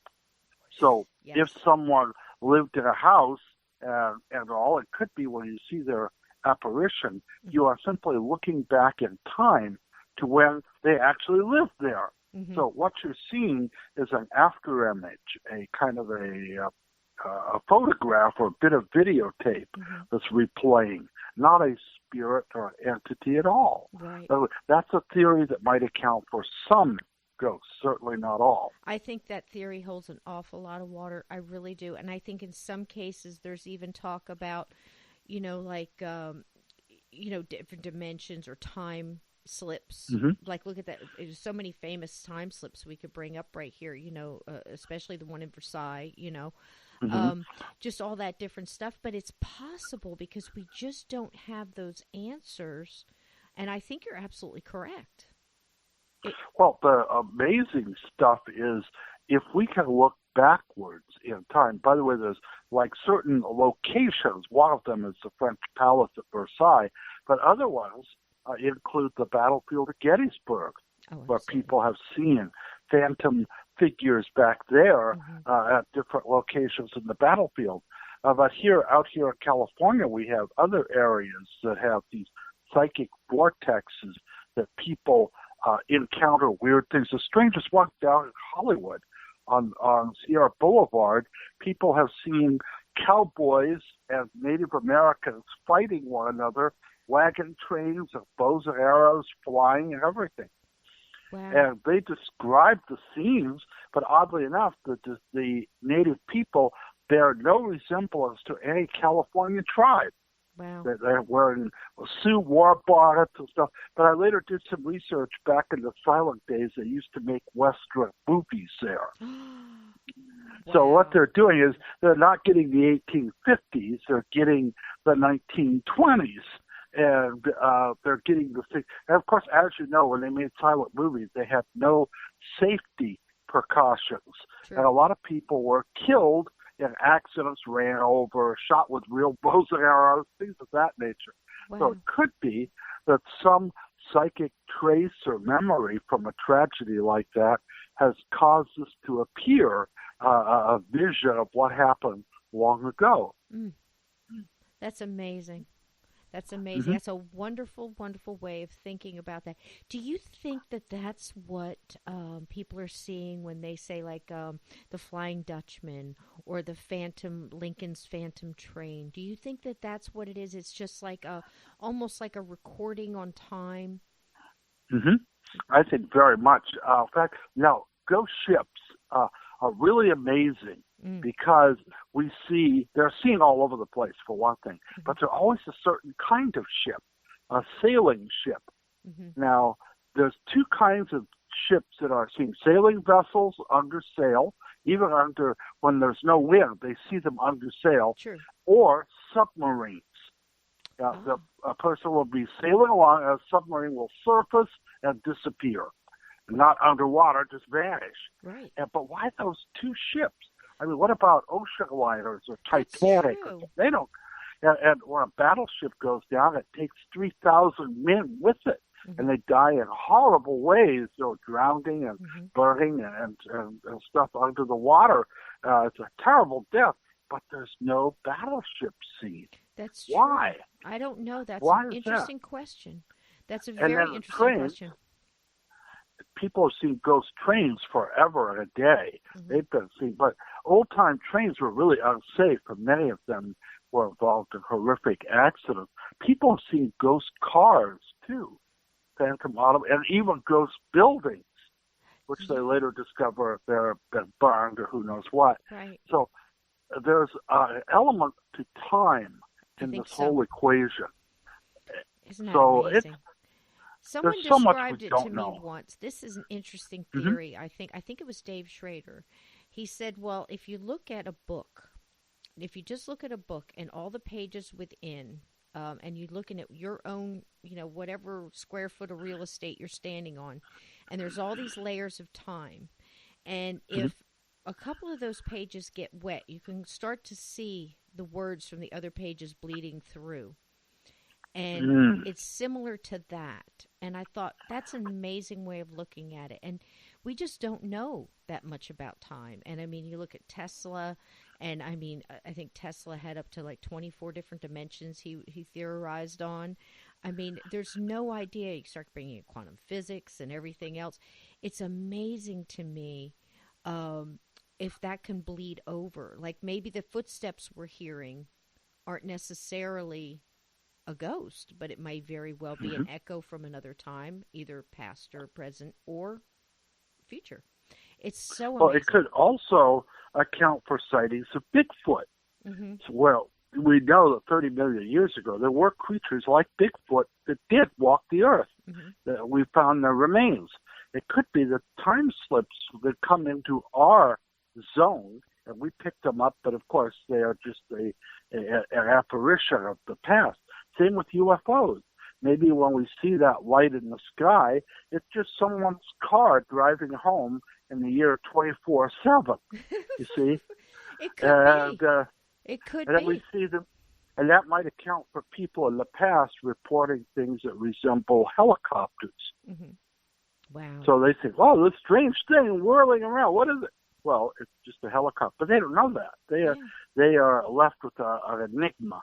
So if someone lived in a house and all, it could be when you see their apparition, you are simply looking back in time to when they actually lived there. So what you're seeing is an after image, a kind of a photograph or a bit of videotape that's replaying, not a spirit or entity at all. Right. So that's a theory that might account for some ghosts, certainly not all. I think that theory holds an awful lot of water. I really do. And I think in some cases there's even talk about, you know, like, you know, different dimensions or time slips. Like, look at that. There's so many famous time slips we could bring up right here, you know, especially the one in Versailles, you know. Just all that different stuff. But it's possible because we just don't have those answers. And I think you're absolutely correct. Well, the amazing stuff is if we can look backwards in time. By the way, there's like certain locations. One of them is the French Palace at Versailles, but other ones include the battlefield of Gettysburg, where people have seen phantom figures back there at different locations in the battlefield. But out here in California, we have other areas that have these psychic vortexes that people encounter weird things. The strangest one down in Hollywood on Sierra Boulevard, people have seen cowboys and Native Americans fighting one another, wagon trains of bows and arrows flying and everything. Wow. And they describe the scenes, but oddly enough, the Native people bear no resemblance to any California tribe. Wow. They're wearing Sioux war bonnets and stuff. But I later did some research back in the silent days. They used to make Western movies there. So what they're doing is they're not getting the 1850s. They're getting the 1920s. And they're getting the thing. And of course, as you know, when they made silent movies, they had no safety precautions. True. And a lot of people were killed in accidents, ran over, shot with real bows and arrows, things of that nature. Wow. So it could be that some psychic trace or memory from a tragedy like that has caused this to appear a vision of what happened long ago. That's amazing. That's amazing. That's a wonderful, wonderful way of thinking about that. Do you think that that's what people are seeing when they say, like, the Flying Dutchman or the Lincoln's Phantom Train? Do you think that that's what it is? It's just like almost like a recording on time? I think very much. In fact, now ghost ships are really amazing because they're seen all over the place for one thing, but they're always a certain kind of ship, a sailing ship. Now, there's two kinds of ships that are seen: sailing vessels under sail, even when there's no wind, they see them under sail, or submarines. A person will be sailing along, a submarine will surface and disappear. Not underwater, just vanish. Right. But why those two ships? I mean, what about ocean liners or Titanic? They don't. And when a battleship goes down, it takes 3,000 men with it, and they die in horrible ways, drowning and burning and stuff under the water. It's a terrible death, but there's no battleship scene. That's true. Why? I don't know. That's Why an is interesting that? question. That's a very interesting question. People have seen ghost trains forever and a day. They've been seen, but old-time trains were really unsafe, and many of them were involved in horrific accidents. People have seen ghost cars, too, phantom auto, and even ghost buildings, which they later discover they've been burned or who knows what. Right. So there's an element to time in this whole equation. Isn't that amazing? Someone described it to me once. This is an interesting theory. I think it was Dave Schrader. He said, well, if you look at a book, if you just look at a book and all the pages within, and you're looking at your own, whatever square foot of real estate you're standing on, and there's all these layers of time, and if a couple of those pages get wet, you can start to see the words from the other pages bleeding through. And it's similar to that. And I thought, that's an amazing way of looking at it. And we just don't know that much about time. And, I mean, you look at Tesla, and, I mean, I think Tesla had up to, 24 different dimensions he theorized on. I mean, there's no idea. You start bringing in quantum physics and everything else. It's amazing to me if that can bleed over. Like, maybe the footsteps we're hearing aren't necessarily a ghost, but it might very well be an echo from another time, either past or present or future. It's so amazing. Well, it could also account for sightings of Bigfoot. Well, we know that 30 million years ago, there were creatures like Bigfoot that did walk the earth. We found their remains. It could be that time slips that come into our zone, and we picked them up, but of course they are just an apparition of the past. Same with UFOs. Maybe when we see that light in the sky, it's just someone's car driving home in the year 24/7. You see? It could be. It could be. And then we see them, and that might account for people in the past reporting things that resemble helicopters. Wow. So they think, oh, this strange thing whirling around. What is it? Well, it's just a helicopter. But they don't know that. They are left with an enigma.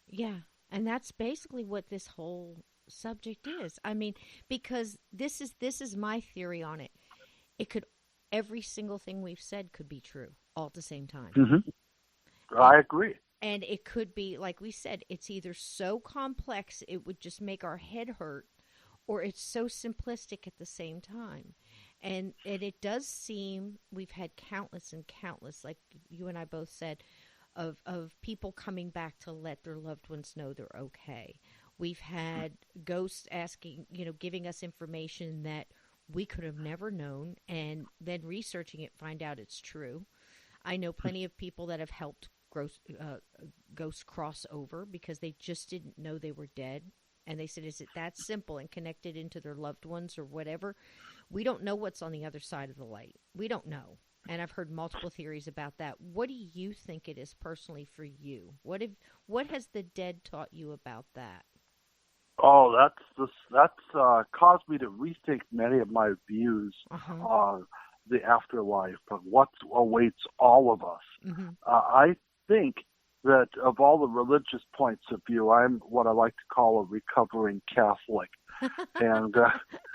Yeah. And that's basically what this whole subject is. I mean, because this is my theory on it. Every single thing we've said could be true all at the same time. I agree. And it could be, like we said, it's either so complex it would just make our head hurt, or it's so simplistic at the same time. And it does seem we've had countless and countless, like you and I both said, of people coming back to let their loved ones know they're okay. We've had ghosts asking, giving us information that we could have never known, and then researching it, find out it's true. I know plenty of people that have helped ghosts cross over because they just didn't know they were dead. And they said, is it that simple and connected into their loved ones or whatever? We don't know what's on the other side of the light. We don't know. And I've heard multiple theories about that. What do you think it is personally for you? What has the dead taught you about that? Oh, that's caused me to rethink many of my views on the afterlife and what awaits all of us. I think that of all the religious points of view, I'm what I like to call a recovering Catholic, and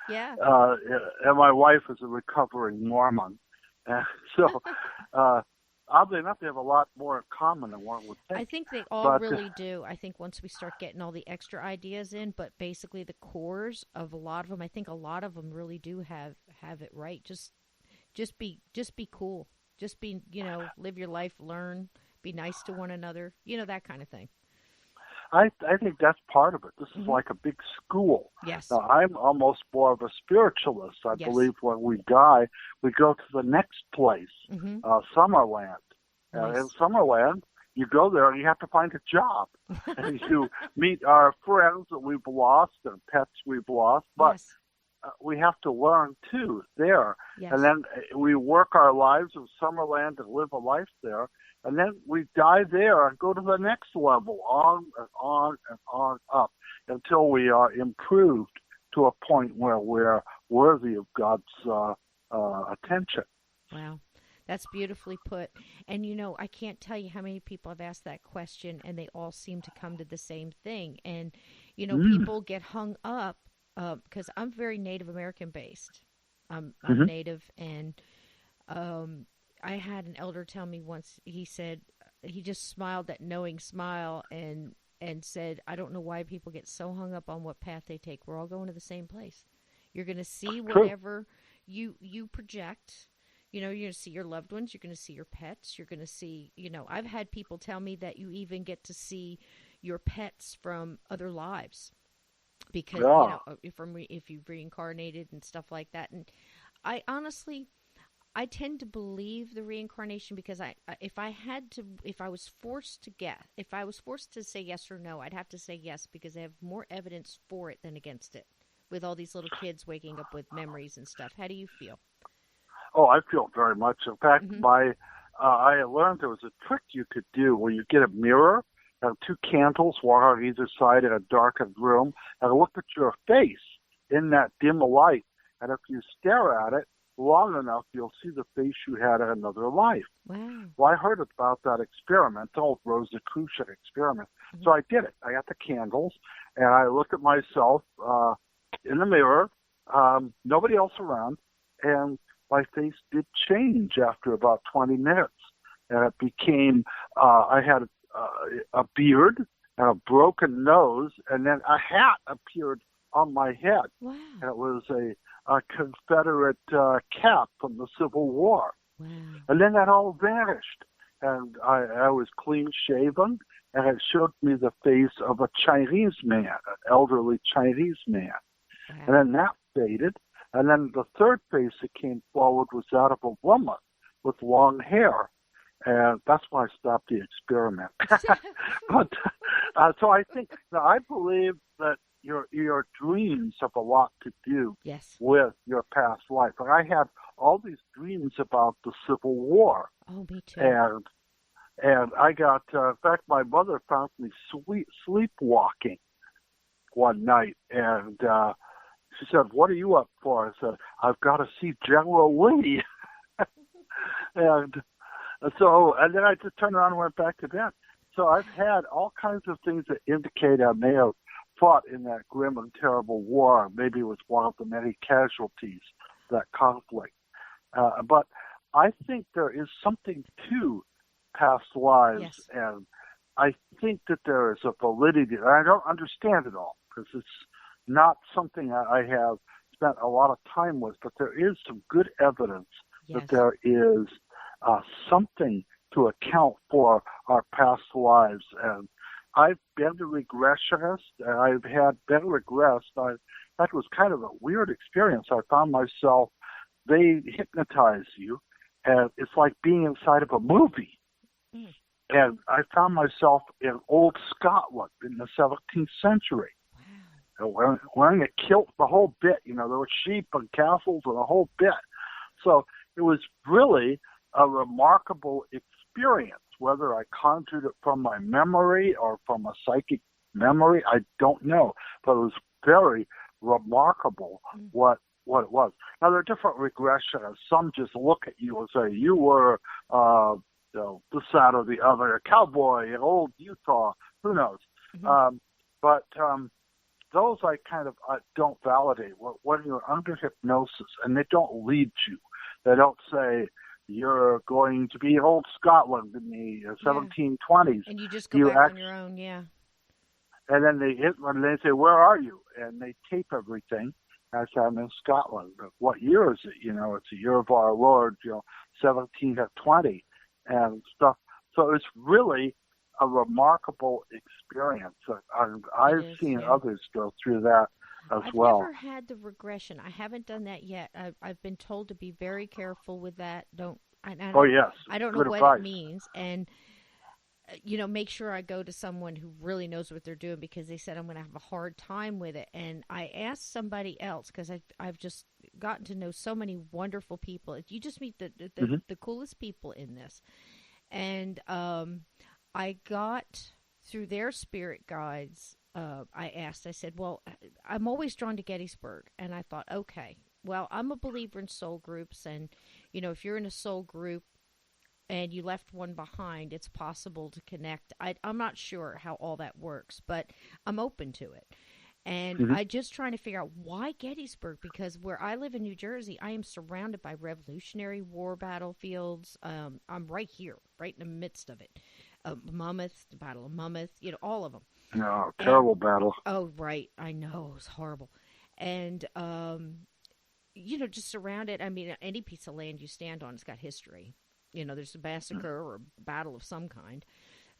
and my wife is a recovering Mormon. So oddly enough, they have a lot more in common than one would I think. think they all But really do. I think once we start getting all the extra ideas in, but basically the cores of a lot of them, I think a lot of them really do have it right. Just be cool. Just be, live your life, learn, be nice to one another, that kind of thing. I think that's part of it. This is Hmm. like a big school. Yes. Now, I'm almost more of a spiritualist. I Yes. believe when we die, we go to the next place, Hmm. Summerland. In Nice. Summerland, you go there and you have to find a job. And you meet our friends that we've lost and pets we've lost. But Yes. we have to learn too there. And Yes. then we work our lives in Summerland and live a life there. And then we die there and go to the next level, on and on and on up, until we are improved to a point where we're worthy of God's attention. Wow. That's beautifully put. And I can't tell you how many people I've asked that question and they all seem to come to the same thing. And, Mm. people get hung up because I'm very Native American based. I'm Mm-hmm. Native, and um, I had an elder tell me once, he said, he just smiled that knowing smile and said, I don't know why people get so hung up on what path they take. We're all going to the same place. You're going to see True. whatever you project. You're going to see your loved ones. You're going to see your pets. You're going to see, I've had people tell me that you even get to see your pets from other lives because, Yeah. if you've reincarnated and stuff like that. And I honestly, I tend to believe the reincarnation because if I was forced to guess, if I was forced to say yes or no, I'd have to say yes because I have more evidence for it than against it with all these little kids waking up with memories and stuff. How do you feel? Oh, I feel very much. In fact, Mm-hmm. I learned there was a trick you could do where you get a mirror and two candles, one on either side in a darkened room, and look at your face in that dim light. And if you stare at it long enough, you'll see the face you had in another life. Wow. Well, I heard about that experiment, the old Rosicrucian experiment. Mm-hmm. So I did it. I got the candles, and I looked at myself in the mirror, nobody else around, and my face did change after about 20 minutes. And it became, I had a beard and a broken nose, and then a hat appeared on my head. Wow. And it was a Confederate cap from the Civil War. Wow. And then that all vanished. And I was clean shaven, and it showed me the face of a Chinese man, an elderly Chinese man. Wow. And then that faded. And then the third face that came forward was that of a woman with long hair. And that's why I stopped the experiment. But so I think, now I believe that your dreams have a lot to do Yes. with your past life. And I had all these dreams about the Civil War. Oh, me too. And I got, in fact, my mother found me sleepwalking one night. And she said, "What are you up for?" I said, "I've got to see General Lee." and and then I just turned around and went back to bed. So I've had all kinds of things that indicate I may have fought in that grim and terrible war. Maybe it was one of the many casualties of that conflict. But I think there is something to past lives, Yes. and I think that there is a validity. I don't understand it all because it's not something I have spent a lot of time with, but there is some good evidence Yes. that there is something to account for our past lives. And I've been a regressionist, and I've been regressed. That was kind of a weird experience. I found myself, they hypnotize you, and it's like being inside of a movie. Mm. And I found myself in old Scotland in the 17th century. Wearing a kilt, the whole bit. There were sheep and castles and the whole bit. So it was really a remarkable experience. Whether I conjured it from my memory or from a psychic memory, I don't know. But it was very remarkable what it was. Now, there are different regressionists. Some just look at you and say, you were this, that, or the other, a cowboy in old Utah, who knows. Mm-hmm. But those I kind of don't validate. When you're under hypnosis and they don't lead you, they don't say, you're going to be in old Scotland in the Yeah. 1720s. And you just go You back act, on your own, yeah. and then when they say, "Where are you?" and they tape everything. I say, "I'm in Scotland." But what year is it? It's a year of our Lord, 1720 and stuff. So it's really a remarkable experience. I've It is, seen yeah. others go through that as I've well. never had the regression. I haven't done that yet. I've been told to be very careful with that. Don't I Oh don't yes, I don't know good what it advice. means, and make sure I go to someone who really knows what they're doing, because they said I'm going to have a hard time with it. And I asked somebody else, because I've just gotten to know so many wonderful people. You just meet Hmm. the coolest people in this, and I got through their spirit guides. I said, well, I'm always drawn to Gettysburg. And I thought, okay, well, I'm a believer in soul groups. And, if you're in a soul group and you left one behind, it's possible to connect. I'm not sure how all that works, but I'm open to it. And Hmm. I just trying to figure out why Gettysburg, because where I live in New Jersey, I am surrounded by Revolutionary War battlefields. I'm right here, right in the midst of it. Monmouth, the Battle of Monmouth, all of them. No, And terrible battle. oh, right, I know it was horrible. And just surrounded. I mean, any piece of land you stand on, it's got history. There's a massacre or a battle of some kind.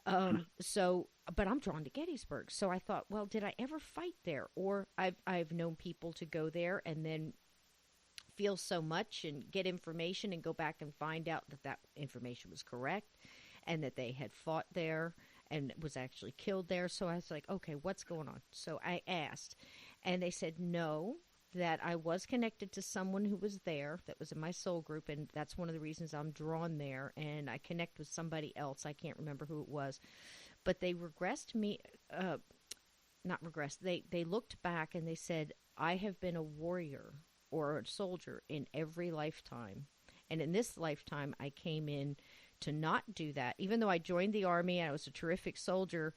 But I'm drawn to Gettysburg. So I thought, well, did I ever fight there? Or I've known people to go there and then feel so much and get information and go back and find out that information was correct and that they had fought there and was actually killed there. So I was like, okay, what's going on? So I asked, and they said no, that I was connected to someone who was there that was in my soul group, and that's one of the reasons I'm drawn there. And I connect with somebody else. I can't remember who it was, but they regressed me. Not regressed. They looked back and they said, I have been a warrior or a soldier in every lifetime, and in this lifetime, I came in to not do that. Even though I joined the army, I was a terrific soldier.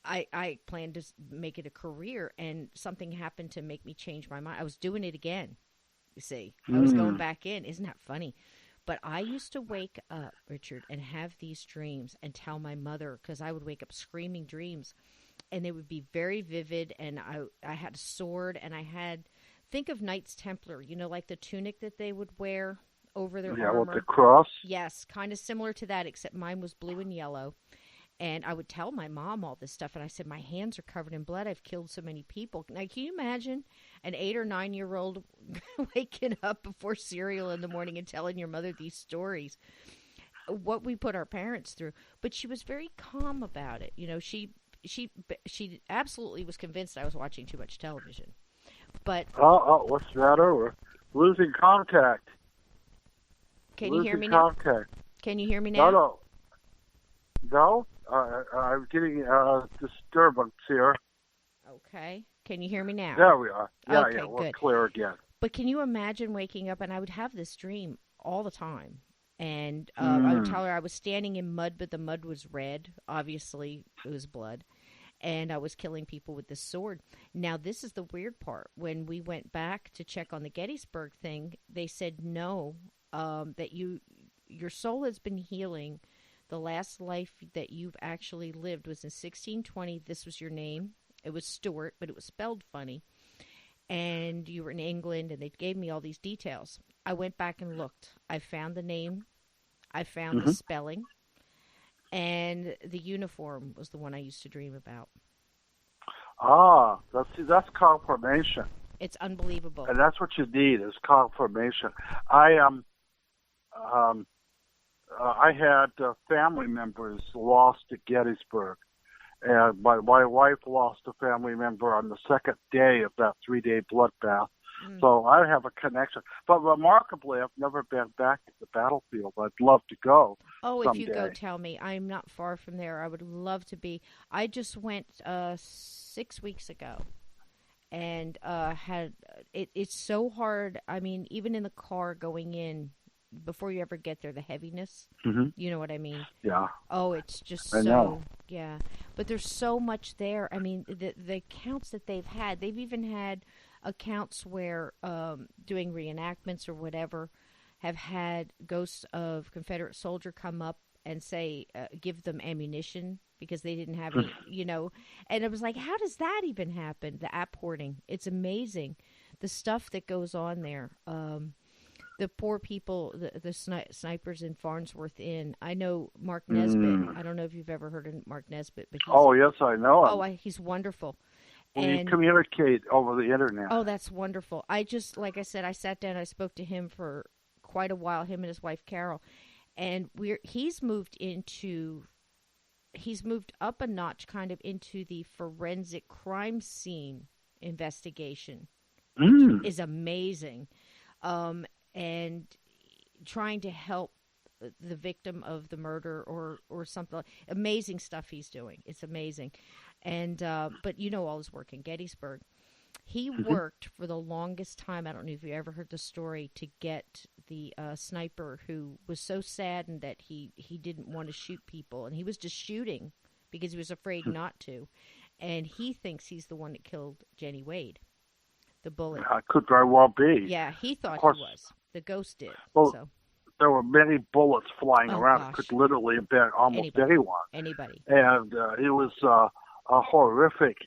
I planned to make it a career, and something happened to make me change my mind. I was doing it again. You see, I was going Mm. back in. Isn't that funny? But I used to wake up, Richard, and have these dreams and tell my mother, because I would wake up screaming dreams, and they would be very vivid. And I had a sword, and I had, think of Knights Templar, like the tunic that they would wear over their Yeah, with the armor. cross. Yes, kind of similar to that, except mine was blue and yellow. And I would tell my mom all this stuff, and I said, my hands are covered in blood. I've killed so many people. Now, can you imagine an 8 or 9 year old waking up before cereal in the morning and telling your mother these stories? What we put our parents through. But she was very calm about it. She absolutely was convinced I was watching too much television. But Oh, what's the matter? We're losing contact. can you hear Losing me now? contact. Can you hear me No, now? no. No? I'm getting disturbance here. Okay. Can you hear me now? There we are. Yeah, Okay, yeah, we're good. clear again. But can you imagine waking up, and I would have this dream all the time. And I would Mm. tell her I was standing in mud, but the mud was red. Obviously, it was blood. And I was killing people with this sword. Now, this is the weird part. When we went back to check on the Gettysburg thing, they said no, that your soul has been healing. The last life that you've actually lived was in 1620. This was your name. It was Stuart, but it was spelled funny. And you were in England, and they gave me all these details. I went back and looked. I found the name. I found the Hmm. spelling. And the uniform was the one I used to dream about. Ah, that's confirmation, It's unbelievable. and that's what you need is confirmation. Um, I had family members lost at Gettysburg, and my wife lost a family member on the second day of that 3-day bloodbath. Mm. So I have a connection. But remarkably, I've never been back at the battlefield. I'd love to go Oh, if you go, someday. tell me. I'm not far from there. I would love to be. I just went 6 weeks ago, and had it's so hard. I mean, even in the car going in, before you ever get there, the heaviness. Hmm. You know what I mean? Yeah, Oh, it's just I so, know. yeah. But there's so much there. I mean, the accounts that they've even had accounts where doing reenactments or whatever have had ghosts of Confederate soldier come up and say, give them ammunition because they didn't have any, and it was like, how does that even happen? The apporting. It's amazing. The stuff that goes on there. The poor people, the snipers in Farnsworth Inn. I know Mark Nesbitt. I don't know if you've ever heard of Mark Nesbitt, but yes, I know him. He's wonderful. We communicate over the internet. Oh, that's wonderful. Like I said, I sat down, I spoke to him for quite a while, him and his wife Carol, and he's moved up a notch kind of into the forensic crime scene investigation, which is amazing. And trying to help the victim of the murder or something. Amazing stuff he's doing. It's amazing. And but all his work in Gettysburg. He worked for the longest time, I don't know if you ever heard the story, to get the sniper who was so saddened that he didn't want to shoot people. And he was just shooting because he was afraid not to. And he thinks he's the one that killed Jenny Wade. The bullet. Could very well be. Yeah, he thought he was. The ghost did. Well, so. There were many bullets flying around. Gosh. It could literally have been almost anyone. Anybody. And it was a horrific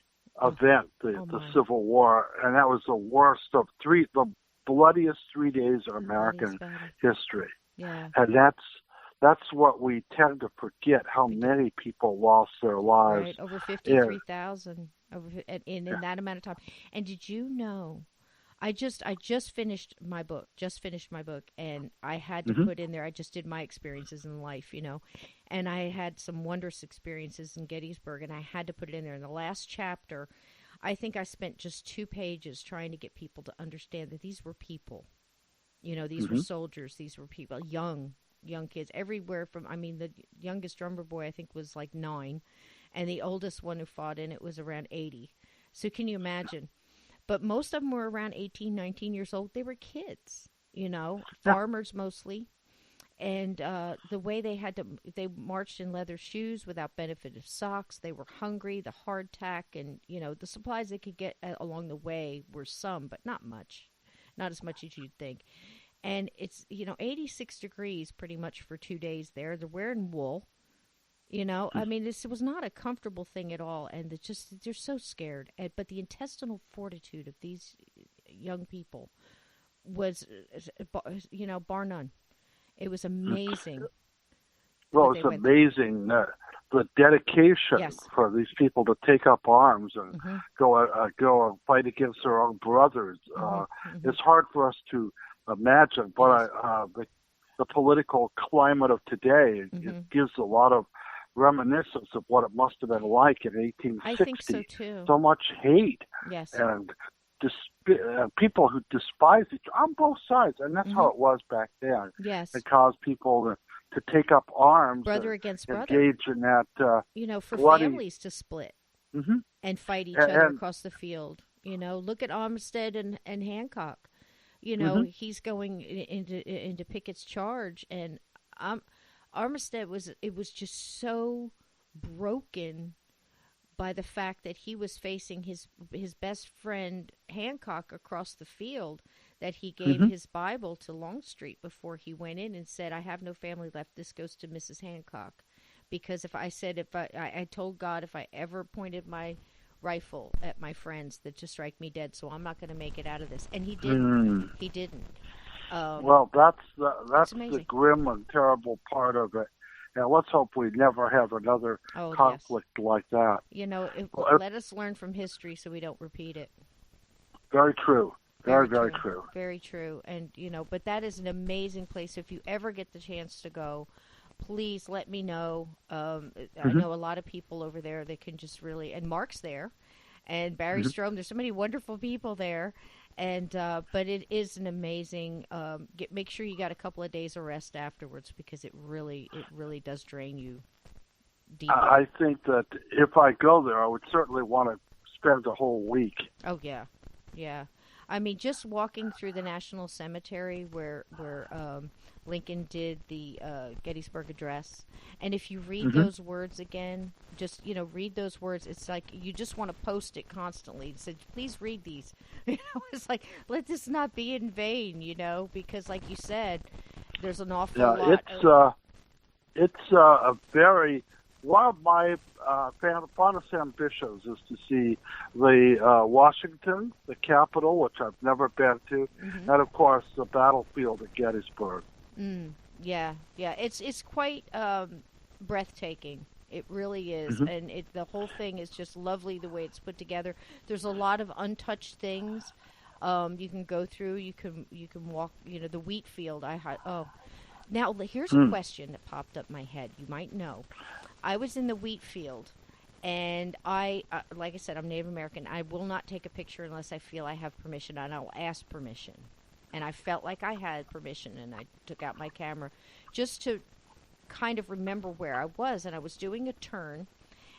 event, the Civil War, and that was the worst of the bloodiest 3 days in American history. Yeah. And that's what we tend to forget, how many people lost their lives. Right, over 53,000 in that amount of time. And did you know, I just finished my book, and I had to put in there, I just did my experiences in life, and I had some wondrous experiences in Gettysburg, and I had to put it in there. In the last chapter, I think I spent just 2 pages trying to get people to understand that these were people. These were soldiers, these were people, young kids, everywhere from, the youngest drummer boy I think was like 9, and the oldest one who fought in it was around 80. So can you imagine? But most of them were around 18, 19 years old. They were kids, farmers mostly. And the way they marched in leather shoes without benefit of socks. They were hungry, the hardtack, and, the supplies they could get along the way were some, but not much. Not as much as you'd think. And it's, 86 degrees pretty much for 2 days there. They're wearing wool. This was not a comfortable thing at all, and they're so scared. But the intestinal fortitude of these young people was, bar none. It was amazing. Well, it's amazing the dedication for these people to take up arms and go and fight against their own brothers. It's hard for us to imagine, but the political climate of today it gives a lot of reminiscence of what it must have been like in 1860. I think so too. So much hate. Yes. And people who despise each other on both sides, and that's how it was back then. Yes. It caused people to take up arms, brother against brother, engage in that. For bloody... families to split and fight each other across the field. Look at Armistead and Hancock. He's going into Pickett's charge, and Armistead was just so broken by the fact that he was facing his best friend Hancock across the field, that he gave his Bible to Longstreet before he went in and said, "I have no family left. This goes to Mrs. Hancock." Because I told God if I ever pointed my rifle at my friends that to strike me dead, so I'm not going to make it out of this. And he didn't. He didn't. Well, that's the grim and terrible part of it. And let's hope we never have another conflict like that. Let us learn from history so we don't repeat it. Very true. Very true. Very true. And, but that is an amazing place. If you ever get the chance to go, please let me know. I know a lot of people over there that can just really, and Mark's there, and Barry Strom. There's so many wonderful people there. And but it is an amazing. Make sure you got a couple of days of rest afterwards, because it really does drain you deep. I think that if I go there, I would certainly want to spend the whole week. Oh yeah. I mean, just walking through the National Cemetery where Lincoln did the Gettysburg Address, and if you read Hmm. those words again, just read those words. It's like you just want to post it constantly. It said, "Please read these." It's like let this not be in vain, because like you said, there's an awful Yeah, lot of. it's a very one of my fondest ambitions is to see the Washington, the Capitol, which I've never been to, Mhm. and of course the battlefield at Gettysburg. Yeah, yeah. It's quite breathtaking. It really is, Hmm. and the whole thing is just lovely the way it's put together. There's a lot of untouched things. You can go through. You can walk. The wheat field. Oh, now here's a Mm. question that popped up my head. You might know. I was in the wheat field, and like I said, I'm Native American. I will not take a picture unless I feel I have permission, and I'll ask permission. And I felt like I had permission, and I took out my camera just to kind of remember where I was. And I was doing a turn,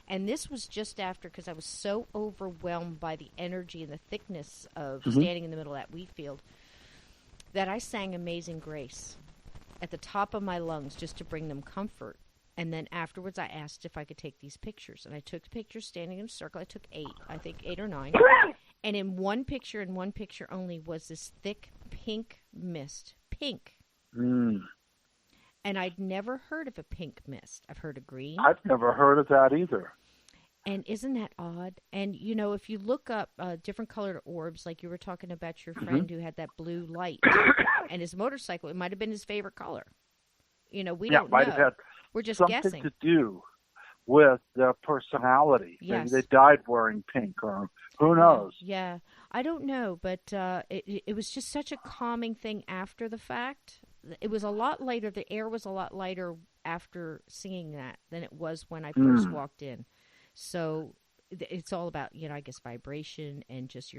and this was just after because I was so overwhelmed by the energy and the thickness of Hmm. standing in the middle of that wheat field that I sang Amazing Grace at the top of my lungs just to bring them comfort. And then afterwards, I asked if I could take these pictures. And I took pictures standing in a circle. I took 8, I think 8 or 9. And in one picture, and one picture only, was this thick pink mist. Pink. Mm. And I'd never heard of a pink mist. I've heard of green. I've never heard of that either. And isn't that odd? And, if you look up different colored orbs, like you were talking about your Hmm. friend who had that blue light and his motorcycle, it might have been his favorite color. We Yeah, don't might have know. had We're just something guessing. to do with their personality. Maybe they Yes. died wearing pink, or who Yeah, knows? yeah. I don't know, but it was just such a calming thing after the fact. It was a lot lighter. The air was a lot lighter after singing that than it was when I first Mm. walked in. So it's all about, I guess vibration and just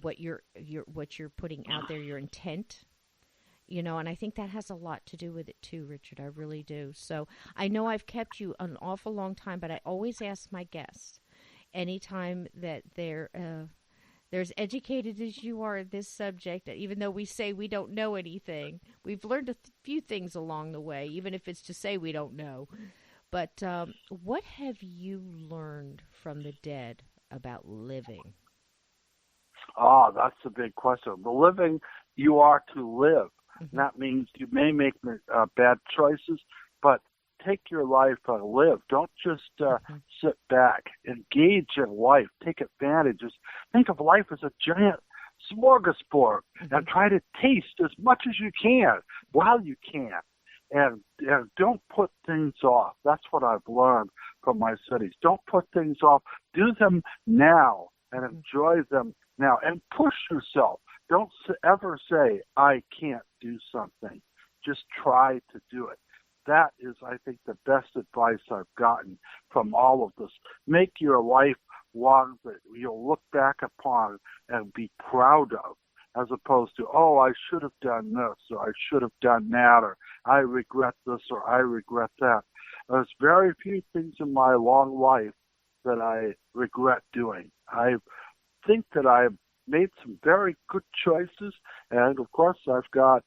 what you're putting out there, your intent. And I think that has a lot to do with it too, Richard. I really do. So I know I've kept you an awful long time, but I always ask my guests anytime that they're as educated as you are in this subject, even though we say we don't know anything, we've learned a few things along the way, even if it's to say we don't know. But what have you learned from the dead about living? Ah, that's a big question. The living you are to live. And Hmm. that means you may make bad choices, but take your life and live. Don't just Hmm. sit back. Engage in life. Take advantage. Just think of life as a giant smorgasbord Hmm. and try to taste as much as you can while you can. And don't put things off. That's what I've learned from my studies. Don't put things off. Do them now and Hmm. enjoy them now. And push yourself. Don't ever say, I can't do something. Just try to do it. That is, I think, the best advice I've gotten from all of this. Make your life one that you'll look back upon and be proud of, as opposed to, oh, I should have done this, or I should have done that, or I regret this, or I regret that. There's very few things in my long life that I regret doing. I think that I've made some very good choices, and of course, I've got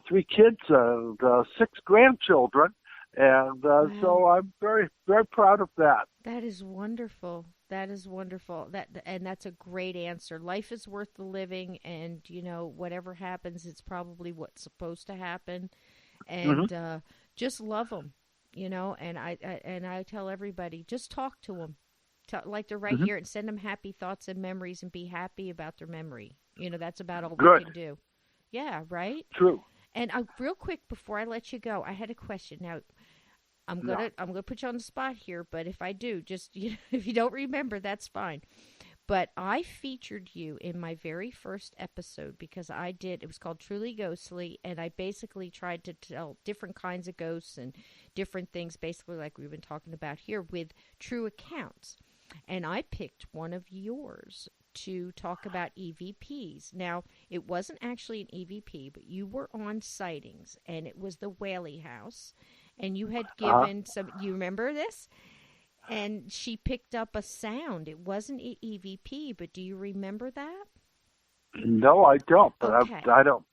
3 kids and 6 grandchildren, and Wow. so I'm very, very proud of that. That is wonderful. That is wonderful. And that's a great answer. Life is worth the living, and whatever happens, it's probably what's supposed to happen. Hmm. And just love them, And I tell everybody, just talk to them, like they're right Hmm. here, and send them happy thoughts and memories, and be happy about their memory. That's about all we Good, can do. Yeah, right. true. And real quick before I let you go, I had a question. Now, I'm Yeah. gonna I'm gonna put you on the spot here, but if I do, just if you don't remember, that's fine. But I featured you in my very first episode because it was called Truly Ghostly, and I basically tried to tell different kinds of ghosts and different things, basically like we've been talking about here, with true accounts. And I picked one of yours to talk about EVPs. Now, it wasn't actually an EVP, but you were on sightings, and it was the Whaley House, and you had Uh, given some. You remember this? And she picked up a sound. It wasn't an EVP, but do you remember that? No, I don't, but Okay. I don't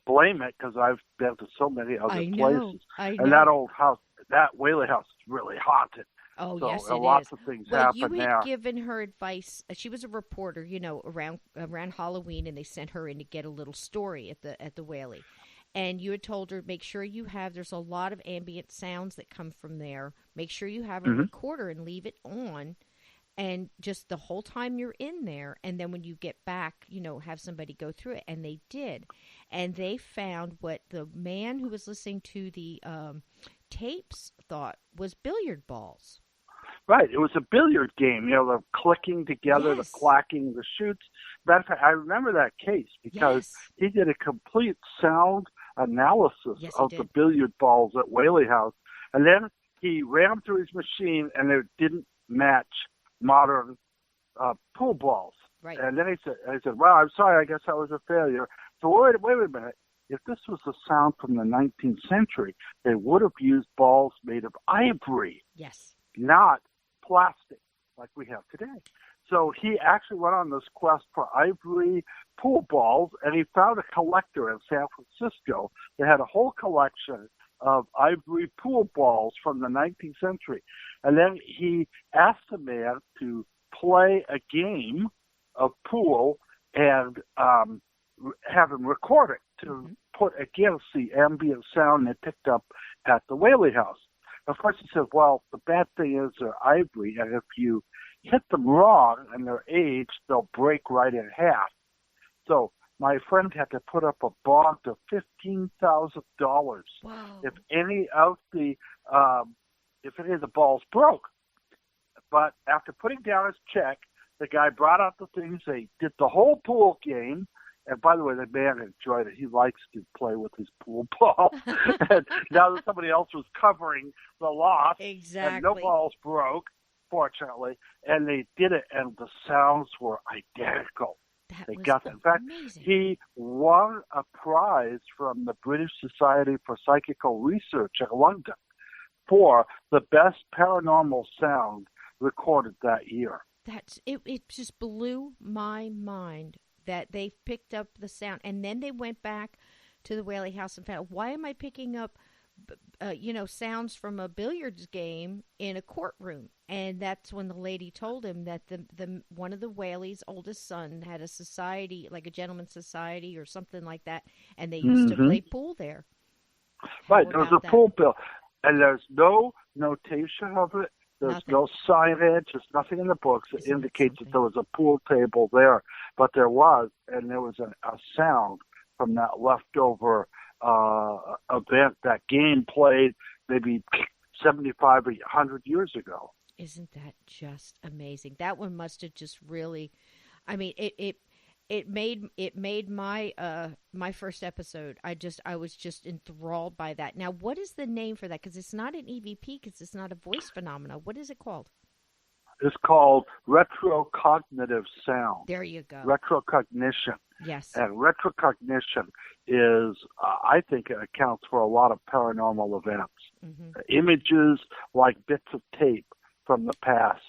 blame it because I've been to so many other I know. places. I And that know. old house, that Whaley house is really haunted. Oh, So yes, it lots is. of things Well, you happen had there. given her advice. She was a reporter, around Halloween, and they sent her in to get a little story at the Whaley. And you had told her, make sure you have. There's a lot of ambient sounds that come from there. Make sure you have a Hmm. recorder and leave it on, and just the whole time you're in there. And then when you get back, have somebody go through it. And they did, and they found what the man who was listening to the tapes thought was billiard balls. Right. It was a billiard game, the clicking together, the Yes. clacking, the shoots. Matter of fact, I remember that case because Yes. he did a complete sound analysis Yes, he of the did. billiard balls at Whaley House. And then he ran them through his machine and it didn't match modern pool balls. Right. And then I said, well, I'm sorry, I guess I was a failure. So wait a minute. If this was a sound from the 19th century, they would have used balls made of ivory, Yes. not plastic like we have today. So he actually went on this quest for ivory pool balls, and he found a collector in San Francisco that had a whole collection of ivory pool balls from the 19th century. And then he asked the man to play a game of pool and have him record it to Hmm. put against the ambient sound they picked up at the Whaley House. Of course, he said, well, the bad thing is they're ivory, and if you hit them wrong and they're aged, they'll break right in half. So my friend had to put up a bond of $15,000 if Whoa. any of the if any of the balls broke. But after putting down his check, the guy brought out the things. They did the whole pool game. And by the way, the man enjoyed it. He likes to play with his pool ball. And now that somebody else was covering the loss, and no Exactly. balls broke, fortunately, and they did it, and the sounds were identical. That They was got that. In fact, amazing. he won a prize from the British Society for Psychical Research in London for the best paranormal sound recorded that year. That's it. It just blew my mind that they picked up the sound, and then they went back to the Whaley House and found, why am I picking up, sounds from a billiards game in a courtroom? And that's when the lady told him that the one of the Whaley's oldest son had a society, like a gentleman's society or something like that, and they used to Hmm. play pool there. How Right, there was about a that? pool bill, and there's no notation of it. There's Nothing. no signage. There's nothing in the books that Isn't that indicates that something? there was a pool table there, but there was, and there was a sound from that leftover event, that game played maybe 75 or 100 years ago. Isn't that just amazing? That one must have just really, I mean, it made my first episode. I was just enthralled by that. Now, what is the name for that? Because it's not an EVP, because it's not a voice phenomena. What is it called? It's called retrocognitive sound, There you go. retrocognition. Yes. And retrocognition is, I think, it accounts for a lot of paranormal events. Hmm. Images like bits of tape from the past.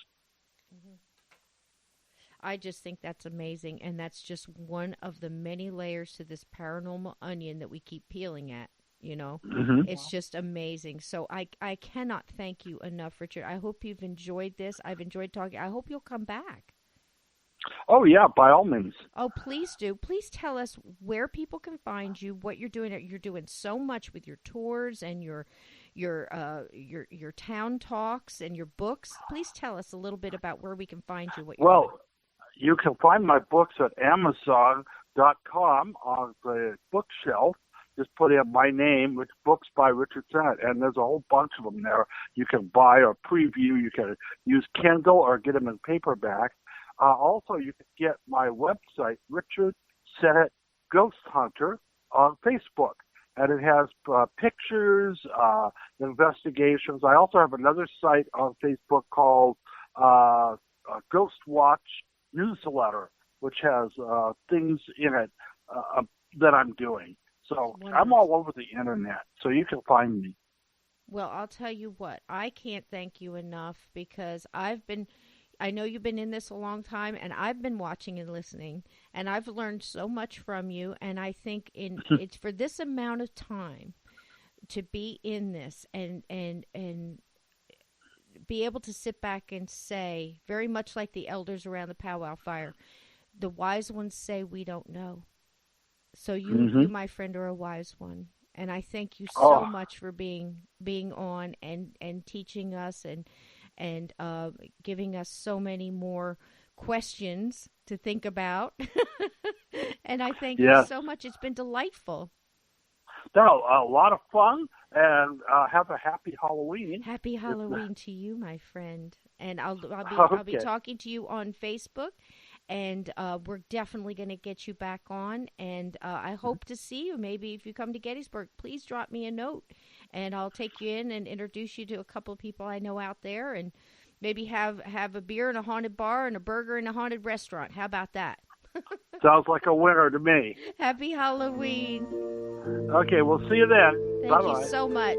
Hmm. I just think that's amazing, and that's just one of the many layers to this paranormal onion that we keep peeling at. You know, Hmm. it's just amazing. So I cannot thank you enough, Richard. I hope you've enjoyed this. I've enjoyed talking. I hope you'll come back. Oh, yeah, by all means. Oh, please do. Please tell us where people can find you, what you're doing. You're doing so much with your tours and your town talks and your books. Please tell us a little bit about where we can find you, what you're doing. Well, you can find my books at Amazon.com on the bookshelf. Just put in my name, which books by Richard Sennett, and there's a whole bunch of them there. You can buy or preview. You can use Kindle or get them in paperback. Also, you can get my website, Richard Sennett Ghost Hunter, on Facebook. And it has pictures, investigations. I also have another site on Facebook called Ghost Watch Newsletter, which has things in it that I'm doing. So I'm Wonderful. all over the internet, so you can find me. Well, I'll tell you what, I can't thank you enough because I've been, I know you've been in this a long time, and I've been watching and listening, and I've learned so much from you. And I think it's for this amount of time to be in this and be able to sit back and say, very much like the elders around the powwow fire, the wise ones say we don't know. So you, my friend, are a wise one, and I thank you so much for being on and teaching us and giving us so many more questions to think about. And I thank you so much. It's been delightful. No, a lot of fun, and have a happy Halloween. Happy Halloween to you, my friend. And I'll be talking to you on Facebook, and we're definitely going to get you back on. And I hope to see you. Maybe if you come to Gettysburg, please drop me a note, and I'll take you in and introduce you to a couple of people I know out there, and maybe have a beer in a haunted bar and a burger in a haunted restaurant. How about that? Sounds like a winner to me. Happy Halloween. Okay, we'll see you then. Thank Bye-bye. you so much.